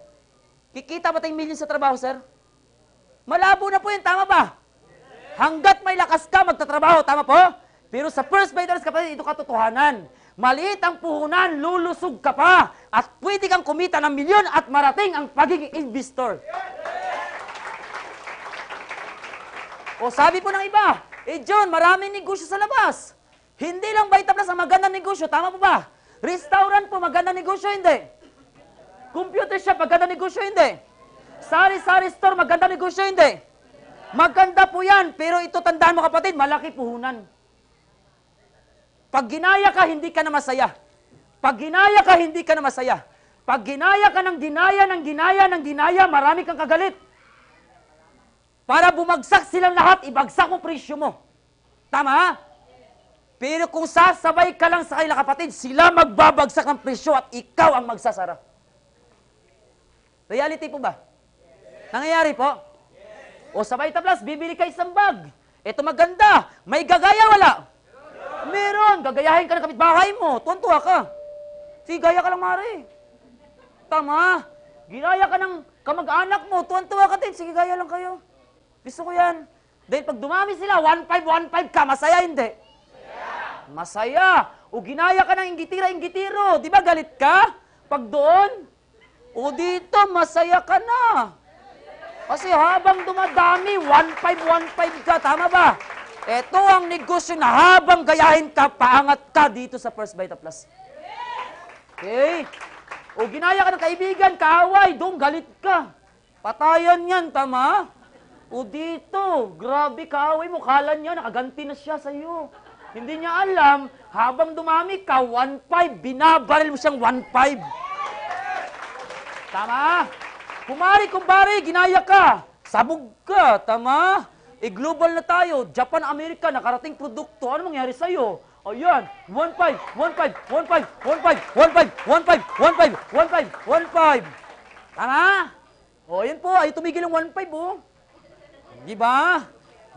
Speaker 1: Kikita ba tayong milyon sa trabaho, sir? Malabo na po yan, tama ba? Hanggat may lakas ka, magtatrabaho, tama po? Pero sa First Vita Plus, kapatid, ito katotohanan. Maliit ang puhunan, lulusog ka pa. At pwede kang kumita ng milyon at marating ang pagiging investor. O sabi po ng iba, John, maraming negosyo sa labas. Hindi lang Vita Plus ang magandang negosyo, tama po ba? Restaurant po, magandang negosyo, hindi. Computer shop, magandang negosyo, hindi. Sari-sari store, magandang negosyo, hindi. Maganda po yan, pero ito tandaan mo, kapatid, malaki puhunan. Pag ginaya ka, hindi ka na masaya. Pag ginaya ka, hindi ka na masaya. Pag ginaya ka ng ginaya, ng ginaya, ng ginaya, marami kang kagalit. Para bumagsak silang lahat, ibagsak mo presyo mo. Tama? Pero kung sasabay ka lang sa kanila, kapatid, sila magbabagsak ng presyo at ikaw ang magsasara. Reality po ba? Nangyayari po? O sa Vita Plus, bibili ka isang bag. Ito maganda. May gagaya, wala? Meron. Gagayahin ka ng kapitbahay mo. Tuwan-tuwa ka. Sige, gaya ka lang, Mari. Tama. Ginaya ka ng kamag-anak mo. Tuwan-tuwa ka din. Sige, gaya lang kayo. Gusto ko yan. Dahil pag dumami sila, 1-5 ka. Masaya, hindi? Masaya. O ginaya ka ng inggitira-inggitiro. Di ba galit ka? Pag doon, o dito, masaya ka na. Kasi habang dumadami, 1-5 ka. Tama ba? Ito ang negosyo na habang gayahin ka, paangat ka dito sa First Vita Plus. Okay? O ginaya ka ng kaibigan, kaaway, doon galit ka. Patayan yan, tama? O dito, grabe kaaway mo, kala niya, nakaganti na siya sa iyo. Hindi niya alam, habang dumami ka, 1-5, binabaril mo siyang 1-5. Tama? Kumbari, ginaya ka. Sabog ka, tama? Global na tayo. Japan, Amerika, nakarating produkto. Ano mangyari sa'yo? Ayan, 1-5. Tama? O, yun po, ay tumigil yung 1-5, oh. Di ba?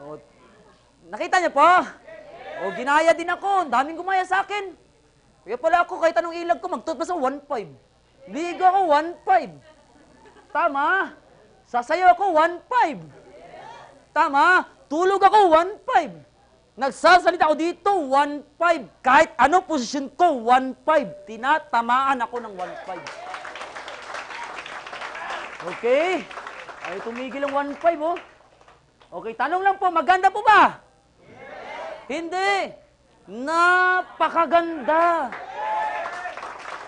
Speaker 1: O, nakita niyo po? O, ginaya din ako. Ang daming gumaya sa akin. Kaya pala ako, kahit anong ilag ko, magtutmas ako 1-5. Liga ako 1-5. Tama? Sasayaw ako 1-5. Tama? Tulog ako, 1.5. Nagsasalita ako dito, 1.5. Kahit ano posisyon ko, 1.5. Tinatamaan ako ng 1.5. Okay? Ay, tumigil ang 1.5, oh. Okay, tanong lang po, maganda po ba? Hindi. Napakaganda.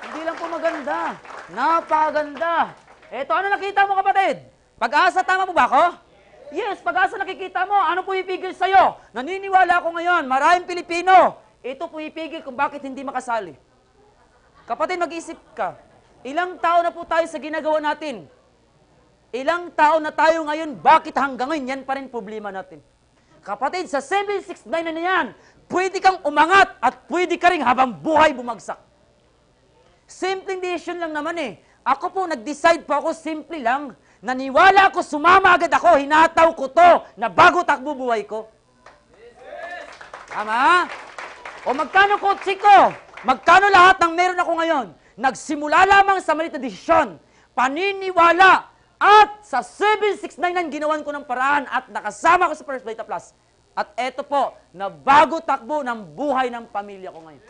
Speaker 1: Hindi lang po maganda. Napakaganda. Eto, ano nakita mo, kapatid? Pag-asa, tama po ba ako? Yes, pag-asa nakikita mo. Ano po ipigil sa'yo? Naniniwala ako ngayon, maraming Pilipino. Ito po ipigil kung bakit hindi makasali. Kapatid, mag-isip ka. Ilang taon na po tayo sa ginagawa natin? Ilang taon na tayo ngayon, bakit hanggang ngayon yan pa rin problema natin? Kapatid, sa 769 na yan, pwede kang umangat at pwede ka rin habang buhay bumagsak. Simpleng decision lang naman eh. Ako po, nag-decide po ako, simple lang. Naniwala ako, sumama agad ako, hinataw ko to, na bago takbo buhay ko. Tama? O magkano kotse ko? Magkano lahat ng meron ako ngayon? Nagsimula lamang sa maliit na desisyon. Paniniwala. At sa 769 ginawan ko ng paraan at nakasama ko sa First Beta Plus. At eto po, na bago takbo ng buhay ng pamilya ko ngayon.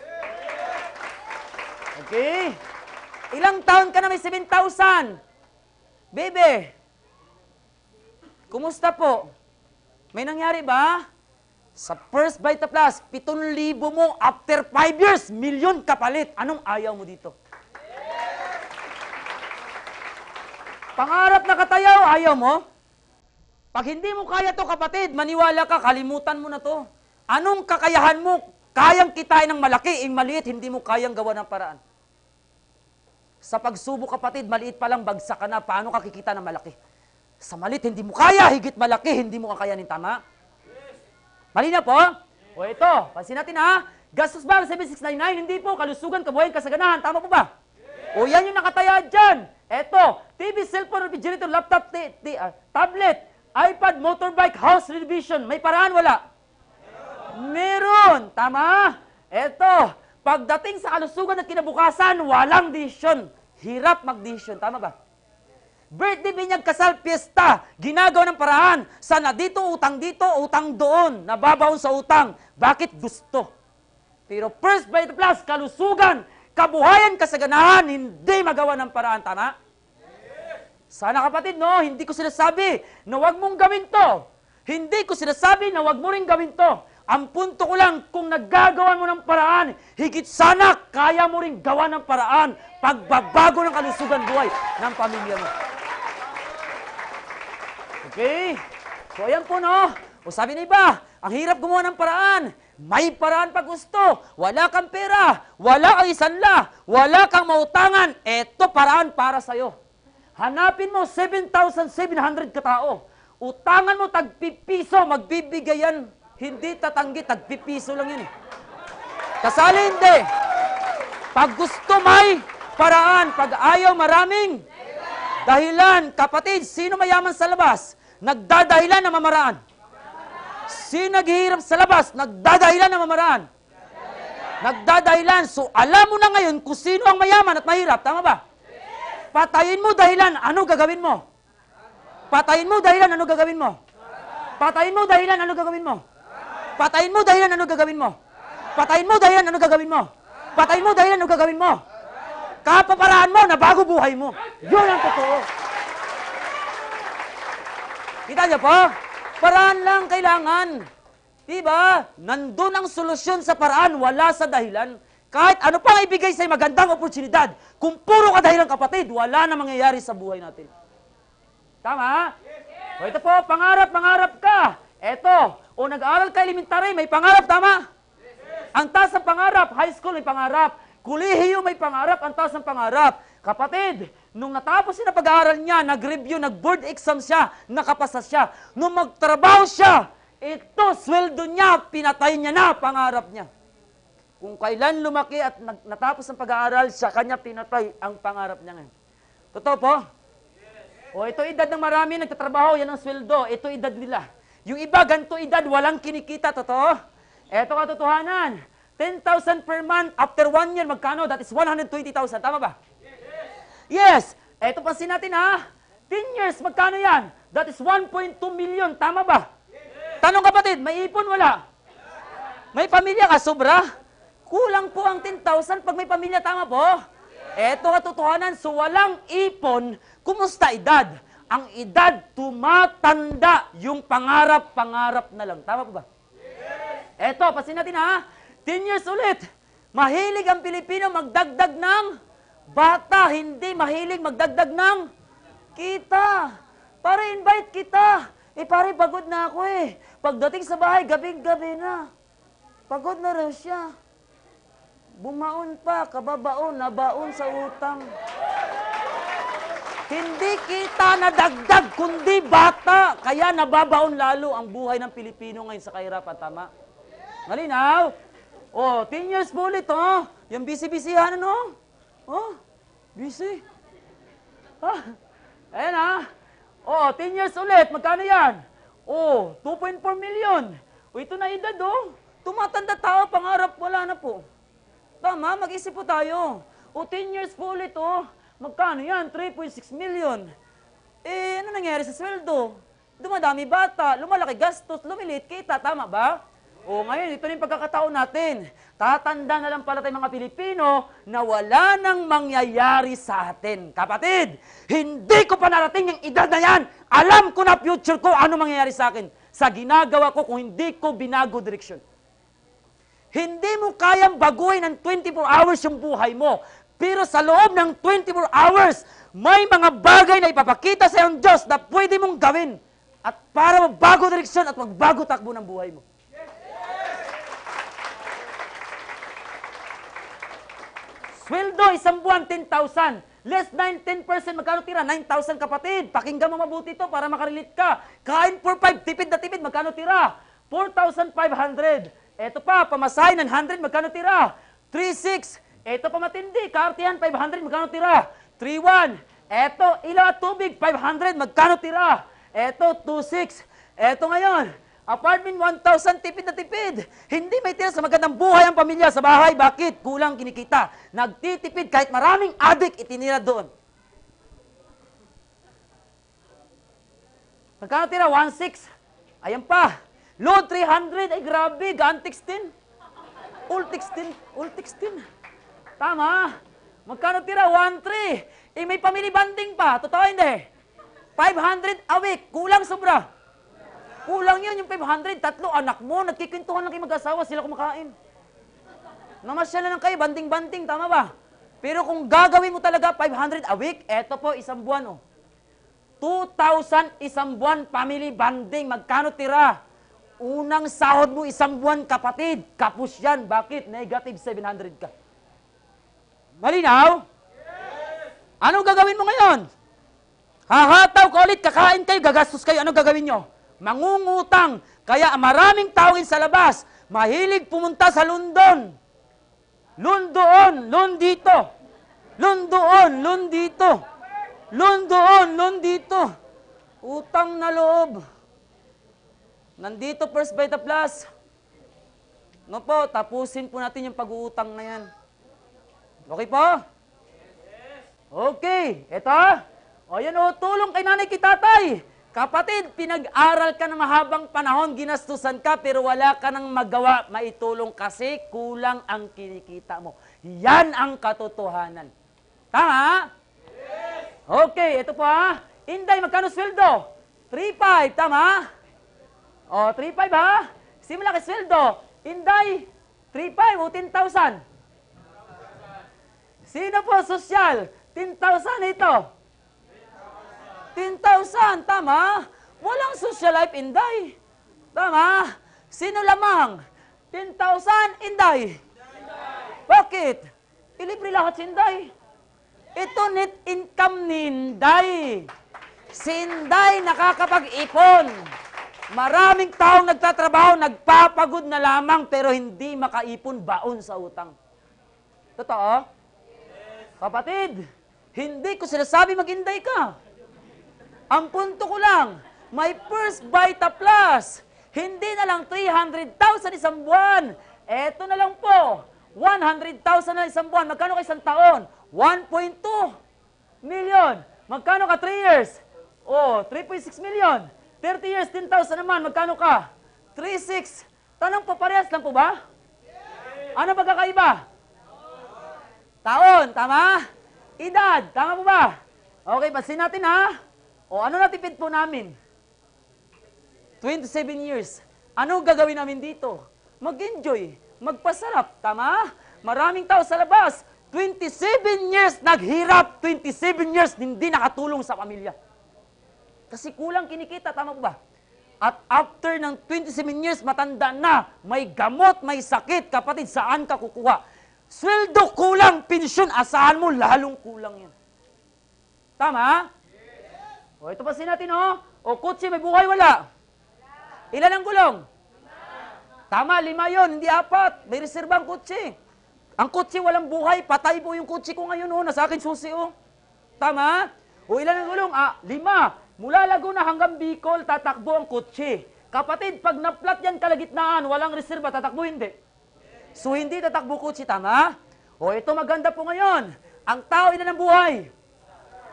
Speaker 1: Okay? Ilang taon ka na may 7,000? Bebe, kumusta po? May nangyari ba? Sa First Beta Plus, 7,000 mo after 5 years, milyon kapalit. Anong ayaw mo dito? Pangarap na katayaw, ayaw mo? Pag hindi mo kaya to, kapatid, maniwala ka, kalimutan mo na to. Anong kakayahan mo? Kayang kitain ng malaki, maliit, hindi mo kayang gawa ng paraan. Sa pagsubok, kapatid, maliit pa lang, bagsak ka na. Paano ka kikita ng malaki? Sa maliit, hindi mo kaya. Higit malaki, hindi mo kakayanin. Tama? Mali na po? O ito, pansin natin ha. Gastos ba ang 7699? Hindi po. Kalusugan, kabuhayan, kasaganahan. Tama po ba? O yan yung nakataya dyan. Eto, TV, cellphone, refrigerator, laptop, tablet, iPad, motorbike, house renovation. May paraan, wala? Meron. Tama? Eto, pagdating sa kalusugan at kinabukasan, walang desisyon. Hirap mag-desisyon. Tama ba? Birthday, binyag, kasal, piyesta. Ginagawa ng paraan. Sana dito, utang doon. Nababaon sa utang. Bakit gusto? Pero First Beta Plus, kalusugan, kabuhayan, kasaganahan, hindi magawa ng paraan. Tama? Sana kapatid, no? Hindi ko sinasabi na huwag mong gawin to. Hindi ko sinasabi na huwag mo rin gawin to. Ang punto ko lang, kung naggagawa mo ng paraan, higit sana kaya mo rin gawa ng paraan pagbabago ng kalusugan buhay ng pamilya mo. Okay? So ayan po, no? O sabi na iba, ang hirap gumawa ng paraan. May paraan pag gusto. Wala kang pera. Wala kang isanla. Wala kang mautangan. Eto paraan para sa'yo. Hanapin mo 7,700 katao. Utangan mo tagpipiso, magbibigay yan. Hindi tatanggi, tagpipiso lang yun. Kasali hindi. Pag gusto may paraan. Pag ayaw maraming dahilan. Kapatid, sino mayaman sa labas? Nagdadahilan na mamaraan. Sino naghihirap sa labas? Nagdadahilan na mamaraan. Nagdadahilan. So, alam mo na ngayon kung sino ang mayaman at mahirap. Tama ba? Patayin mo dahilan, ano gagawin mo? Patayin mo dahilan, ano gagawin mo? Patayin mo dahilan, ano gagawin mo? Patayin mo dahilan, ano gagawin mo? Patayin mo dahilan, ano gagawin mo? Patayin mo dahilan, ano gagawin mo? Kapaparaan mo na bago buhay mo. Yun ang totoo. Kita niyo po? Paraan lang kailangan. Diba? Nandun ang solusyon sa paraan, wala sa dahilan. Kahit ano pang ibigay sa'yo magandang oportunidad, kung puro ka dahilan kapatid, wala na mangyayari sa buhay natin. Tama? O ito po, pangarap ka. Eto, o nag-aaral ka elementary, may pangarap, tama? Ang taas ng pangarap, high school may pangarap, kolehiyo may pangarap, ang taas ng pangarap. Kapatid, nung natapos siya na pag-aaral niya, nag-review, nag-board exam siya, nakapasa siya. Nung magtrabaho siya, ito, sweldo niya, pinatay niya na pangarap niya. Kung kailan lumaki at natapos ang pag-aaral, sa kanya pinatay ang pangarap niya ngayon. Totoo po? O ito edad ng marami, nagtatrabaho, yan ang sweldo. Ito edad nila. Yung iba, ganito edad, walang kinikita. Totoo? Ito katotohanan. 10,000 per month, after 1 year, magkano? That is 120,000. Tama ba? Yes. Ito pansin natin ha. 10 years, magkano yan? That is 1.2 million. Tama ba? Tanong kapatid, may ipon wala? May pamilya ka, sobra? Kulang po ang 10,000 pag may pamilya, tama po? Eto katotohanan, so walang ipon, kumusta edad? Ang edad, tumatanda, yung pangarap na lang. Tama po ba? Eto, pasin natin ha, 10 years ulit. Mahilig ang Pilipino magdagdag ng bata, hindi mahilig magdagdag ng kita. Para invite kita. Pare, pagod na ako eh. Pagdating sa bahay, gabing-gabi na. Pagod na raw siya. Bumaon pa, kababaon, nabaon sa utang. Hindi kita nadagdag, kundi bata. Kaya nababaon lalo ang buhay ng Pilipino ngayon sa kahirapan. Tama? Malinaw? Oh, 10 years po ulit, oh. Yung busy-busyhan, ano? Oh, busy. Ah, ayan, ah. Oh, 10 years ulit. Magkano yan? Oh, 2.4 million. O, ito na edad, oh. Tumatanda tao, pangarap, wala na po. Tama, mag-isip po tayo. O, 10 years po ulit, oh. Magkano yan? 3.6 million. Ano nangyari sa sweldo? Dumadami bata, lumalaki gastos, lumiliit kita, tama ba? O ngayon, ito na yung pagkakataon natin. Tatanda na lang pala tayong mga Pilipino na wala nang mangyayari sa atin. Kapatid, hindi ko pa narating yung edad na yan. Alam ko na future ko ano mangyayari sa akin sa ginagawa ko kung hindi ko binago direksyon. Hindi mo kayang baguhin ng 24 hours yung buhay mo. Pero sa loob ng 24 hours, may mga bagay na ipapakita sa iyong Diyos na pwede mong gawin. At para magbago direksyon at magbago takbo ng buhay mo. Sweldo, isang buwan, 10,000. Less than 10%, magkano tira? 9,000 kapatid. Pakinggan mo mabuti ito para makarelate ka. Kain for 5, tipid na tipid, magkano tira? 4,500. Eto pa, pamasahe ng 100, magkano tira? 3,600. Eto pa matindi, kaartihan 500, magkano tira? 3,100. Eto, ilaw at tubig, 500, magkano tira? Eto, 2,600. Eto ngayon, apartment 1,000, tipid na tipid. Hindi may tira sa magandang buhay ang pamilya sa bahay. Bakit? Kulang kinikita. Nagtitipid kahit maraming adik itinira doon. Magkano tira? 1,600. Ayan pa. Load 300. Ay grabe, Gantex 10. Ultix 10. Ultix 10. Tama. Magkano tira? 1,300. May family banding pa. Totoo hindi? 500 a week. Kulang sobra. Kulang yun, yung 500, 3 anak mo, nagkikwentuhan lang kayo mag-asawa, sila kumakain. Namasyal na lang kayo, banding-banding, tama ba? Pero kung gagawin mo talaga 500 a week, eto po, isang buwan, oh. 2,000 isang buwan, family banding, magkano tira? Unang sahod mo isang buwan, kapatid, kapus yan. Bakit? Negative 700 ka. Malinaw? Yes! Anong gagawin mo ngayon? Hahataw ka ulit, kakain kayo, gagastos kayo, anong gagawin nyo? Mangungutang. Kaya maraming tao sa labas, mahilig pumunta sa London. Londoon, Londito. Londoon, Londito. Londoon, Londito. Utang na loob. Nandito First Bite Plus. No po, tapusin po natin yung pag-uutang na yan. Okay po? Okay, eto. O yan o, tulong kay nanay kay tatay. Kapatid, pinag-aral ka ng mahabang panahon, ginastusan ka, pero wala ka nang magawa, maitulong kasi kulang ang kinikita mo. Yan ang katotohanan. Tama? Yes! Okay, ito po ha. Inday, magkano sweldo? 3,500, tama? O, 3,500 ha? Simula kay sweldo. Inday, 3,500 o 10,000? Sino po sosyal? 10,000 ito. 10,000, tama? Walang social life, Inday. Tama? Sino lamang? 10,000, Inday. Bakit? Ilibre lahat si Inday. Ito net income ni Inday. Si Inday nakakapag-ipon. Maraming taong nagtatrabaho, nagpapagod na lamang, pero hindi makaipon baon sa utang. Totoo? Kapatid, hindi ko sinasabi mag-Inday ka. Ang punto ko lang, may First Bite Plus. Hindi na lang 300,000 isang buwan. Eto na lang po, 100,000 na isang buwan. Magkano ka isang taon? 1.2 million. Magkano ka 3 years? Oh, 3.6 million. 30 years, 10,000 naman. Magkano ka? 3-6. Tanong po, parehas lang po ba? Ano ba kakaiba? Taon, tama? Edad, tama po ba? Okay, pasin natin ha. O ano natipid po namin? 27 years. Ano gagawin namin dito? Mag-enjoy, magpasarap, tama? Maraming tao sa labas. 27 years naghirap, 27 years hindi nakatulong sa pamilya. Kasi kulang kinikita, tama po ba? At after ng 27 years, matanda na, may gamot, may sakit, kapatid, saan ka kukuha? Sweldo kulang, pensyon, asahan mo, lalong kulang yan. Tama? O, ito pa natin, oh. O, kutsi, may buhay, wala? Ilan ang gulong? Tama, 5 yon, hindi 4. May reserba ang kutsi. Ang kutsi walang buhay, patay po yung kutsi ko ngayon, oh. Nasa akin susi, oh. Tama? O, ilan ang gulong? 5. Mula Laguna hanggang Bicol, tatakbo ang kutsi. Kapatid, pag naplat yan kalagitnaan, walang reserba, tatakbo hindi. So, hindi tatakbo kutsi, tama? O, ito maganda po ngayon. Ang tao, ilan ang buhay?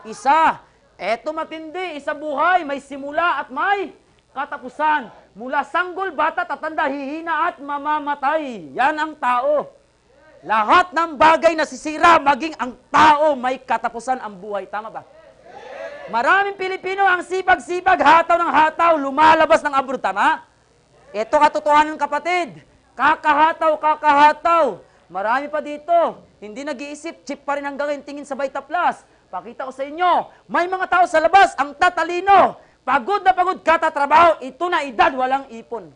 Speaker 1: Isa. Ito matindi, isa buhay, may simula at may katapusan. Mula sanggol, bata, tatanda, hihina at mamamatay. Yan ang tao. Lahat ng bagay nasisira, maging ang tao may katapusan ang buhay. Tama ba? Maraming Pilipino ang sipag-sipag, hataw ng hataw, lumalabas ng abroad, tama? Ito katotohanan, kapatid. Kakahataw. Marami pa dito. Hindi nag-iisip, chip pa rin hanggang tingin sa Vita Plus. Pakita ko sa inyo, may mga tao sa labas, ang tatalino. Pagod na pagod katatrabaho, ito na edad, walang ipon.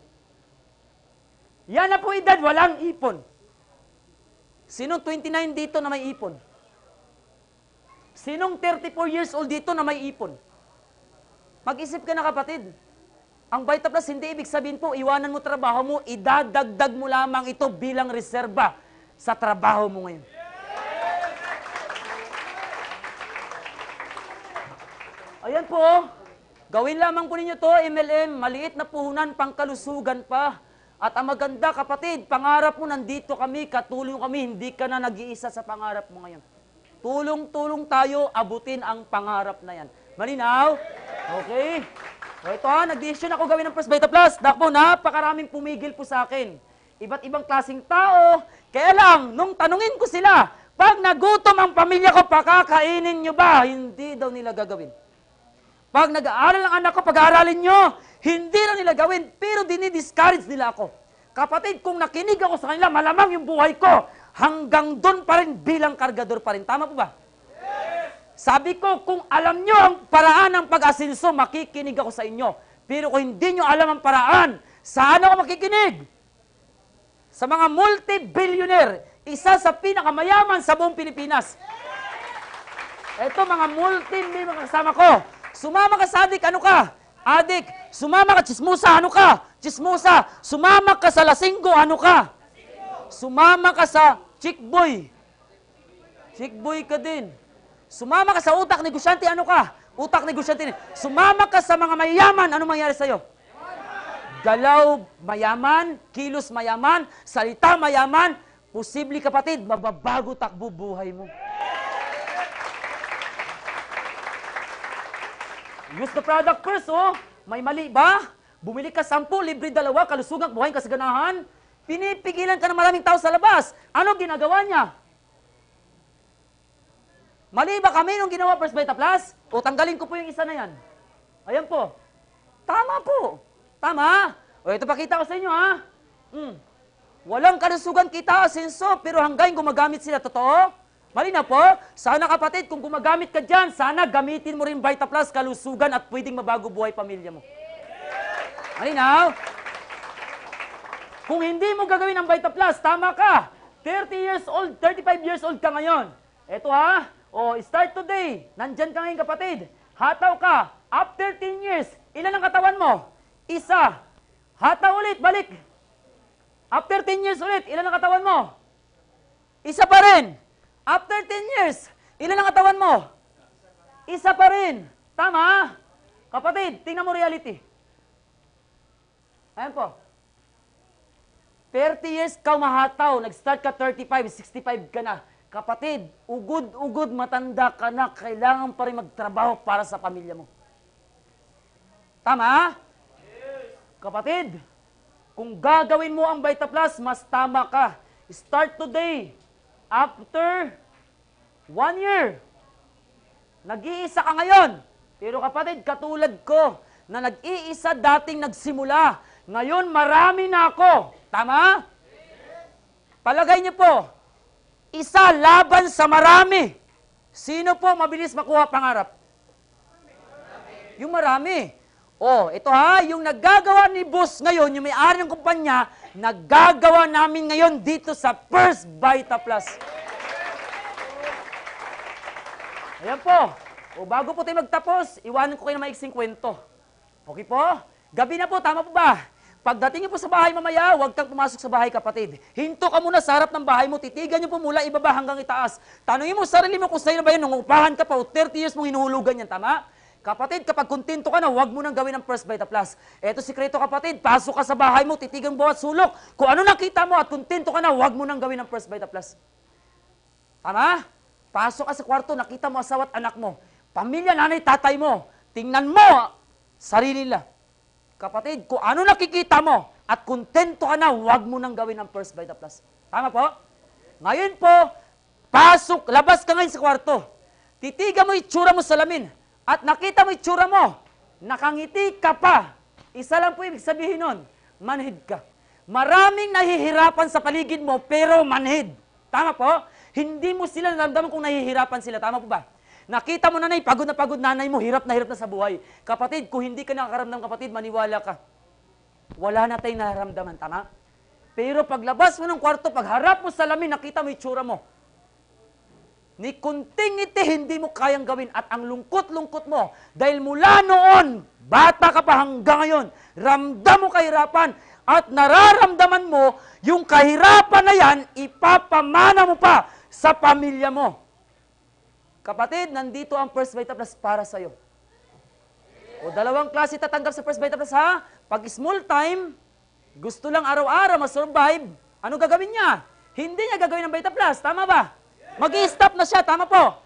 Speaker 1: Yan na po edad, walang ipon. Sinong 29 dito na may ipon? Sinong 34 years old dito na may ipon? Mag-isip ka na, kapatid. Ang Vita Plus, hindi ibig sabihin po, iwanan mo trabaho mo, idadagdag mo lamang ito bilang reserba sa trabaho mo ngayon. Ayan po, gawin lamang po ninyo to, MLM, maliit na puhunan, pangkalusugan pa. At ang maganda, kapatid, pangarap mo, nandito kami, katulong kami, hindi ka na nag-iisa sa pangarap mo ngayon. Tulong-tulong tayo, abutin ang pangarap na yan. Malinaw? Okay. O ito nag-decision ako gawin ng First Vita Plus. Naku, napakaraming pumigil po sa akin. Iba't ibang klaseng tao. Kaya lang, nung tanungin ko sila, pag nagutom ang pamilya ko, pakakainin nyo ba? Hindi daw nila gagawin. Pag nag-aaral ang anak ko, pag-aaralin nyo, hindi na nila gawin, pero dinidiscourage nila ako. Kapatid, kung nakinig ako sa kanila, malamang yung buhay ko, hanggang doon pa rin bilang kargador pa rin. Tama po ba? Yes! Sabi ko, kung alam nyo ang paraan ng pag-asinso, makikinig ako sa inyo. Pero kung hindi nyo alam ang paraan, saan ako makikinig? Sa mga multi-billionaire, isa sa pinakamayaman sa buong Pilipinas. Ito mga multi-billionaire kasama ko. Sumama ka sa adik, ano ka? Adik. Sumama ka, chismosa, ano ka? Chismosa. Sumama ka sa lasinggo, ano ka? Sumama ka sa chickboy. Chickboy ka din. Sumama ka sa utak negosyante, ano ka? Utak negosyante. Sumama ka sa mga mayaman, ano mangyari sa'yo? Galaw mayaman, kilos mayaman, salita mayaman, posible kapatid, mababago takbo buhay mo. Use the product first, oh. May mali ba? Bumili ka 10, libre 2, kalusugang buhay kasaganahan. Pinipigilan ka ng maraming tao sa labas. Ano ginagawa niya? Mali ba kami nung ginawa First Vita Plus? O tanggalin ko po yung isa na yan. Ayan po. Tama po. Tama. O ito pakita ko sa inyo, ha? Walang kalusugan kita, asenso, pero hanggang gumagamit sila, totoo? Mali na po. Sana kapatid, kung gumagamit ka dyan, sana gamitin mo rin Vita Plus, kalusugan at pwedeng mabago buhay pamilya mo. Malinaw? Kung hindi mo gagawin ang Vita Plus, tama ka. 30 years old, 35 years old ka ngayon. Eto ha, start today. Nandyan ka ngayon kapatid. Hataw ka. After 10 years, ilan ang katawan mo? Isa. Hataw ulit, balik. After 10 years ulit, ilan ang katawan mo? Isa pa rin. After 10 years, ilan ang katawan mo? Isa pa rin. Tama? Kapatid, tingnan mo reality. Ayan po. 30 years ka mahataw, nag-start ka 35, 65 ka na. Kapatid, ugod-ugod, matanda ka na, kailangan pa rin magtrabaho para sa pamilya mo. Tama? Yes. Kapatid, Kung gagawin mo ang Vita Plus, mas tama ka. Start today. After 1 year. Nag-iisa ka ngayon. Pero kapatid, katulad ko, na nag-iisa dating nagsimula. Ngayon, marami na ako. Tama? Palagay niyo po, isa laban sa marami. Sino po mabilis makuha pangarap? Yung marami. Oh, ito ha, yung naggagawa ni boss ngayon, yung may-ari ng kumpanya, naggagawa namin ngayon dito sa First Vita Plus. Ayan po. O bago po tayo magtapos, iwanan ko kayo na maiksing kwento. Okay po? Gabi na po, tama po ba? Pagdating niyo po sa bahay mamaya, huwag kang pumasok sa bahay, kapatid. Hinto ka muna sa harap ng bahay mo, titigan niyo po mula ibaba hanggang itaas. Tanungin mo sarili mo kung sa'yo na ba yun, nung upahan ka pa o 30 years mong hinuhulugan yan, tama? Kapatid, kapag kontento ka na, huwag mo nang gawin ang First Vita Plus. Eto sikreto, kapatid, pasok ka sa bahay mo, titigan mo at sulok. Kung ano nakita mo at kontento ka na, huwag mo nang gawin ang First Vita Plus. Tama? Pasok ka sa kwarto, nakita mo asawa at anak mo. Pamilya, nanay, tatay mo. Tingnan mo, sarili nila. Kapatid, kung ano nakikita mo at kontento ka na, huwag mo nang gawin ang First Vita Plus. Tama po? Ngayon po, pasok, labas ka ngayon sa kwarto. Titigan mo itsura mo sa salamin. At nakita mo itsura mo, nakangiti ka pa. Isa lang po ibig sabihin nun, manhid ka. Maraming nahihirapan sa paligid mo, pero manhid. Tama po? Hindi mo sila naramdaman kung nahihirapan sila. Tama po ba? Nakita mo nanay, pagod na pagod nanay mo, hirap na sa buhay. Kapatid, kung hindi ka nakakaramdam, kapatid, maniwala ka. Wala na tayong nararamdaman, tama? Pero paglabas mo ng kwarto, pagharap mo sa lamin, nakita mo itsura mo. Ni kunting ngiti, hindi mo kayang gawin. At ang lungkot-lungkot mo, dahil mula noon, bata ka pa hanggang ngayon, ramdam mo kahirapan, at nararamdaman mo, yung kahirapan na yan, ipapamana mo pa sa pamilya mo. Kapatid, nandito ang First Vita Plus para sa'yo. O dalawang klase tatanggap sa First Vita Plus, ha? Pag small time, gusto lang araw-araw ma-survive, ano gagawin niya? Hindi niya gagawin ang Vita Plus, tama ba? Mag-i-stop na siya, tama po.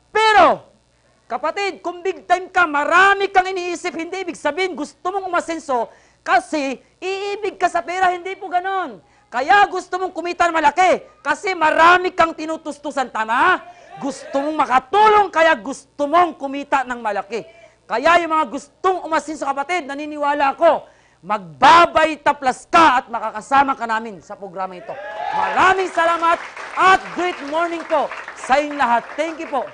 Speaker 1: Pero, kapatid, kung big time ka, marami kang iniisip, hindi ibig sabihin, gusto mong umasenso, kasi iibig ka sa pera, hindi po ganon. Kaya gusto mong kumita ng malaki, kasi marami kang tinutustusan, tama? Gusto mong makatulong, kaya gusto mong kumita ng malaki. Kaya yung mga gustong umasenso, kapatid, naniniwala ako, Vita Plus ka at makakasama ka namin sa programa ito. Maraming salamat at great morning po sa inyong lahat. Thank you po.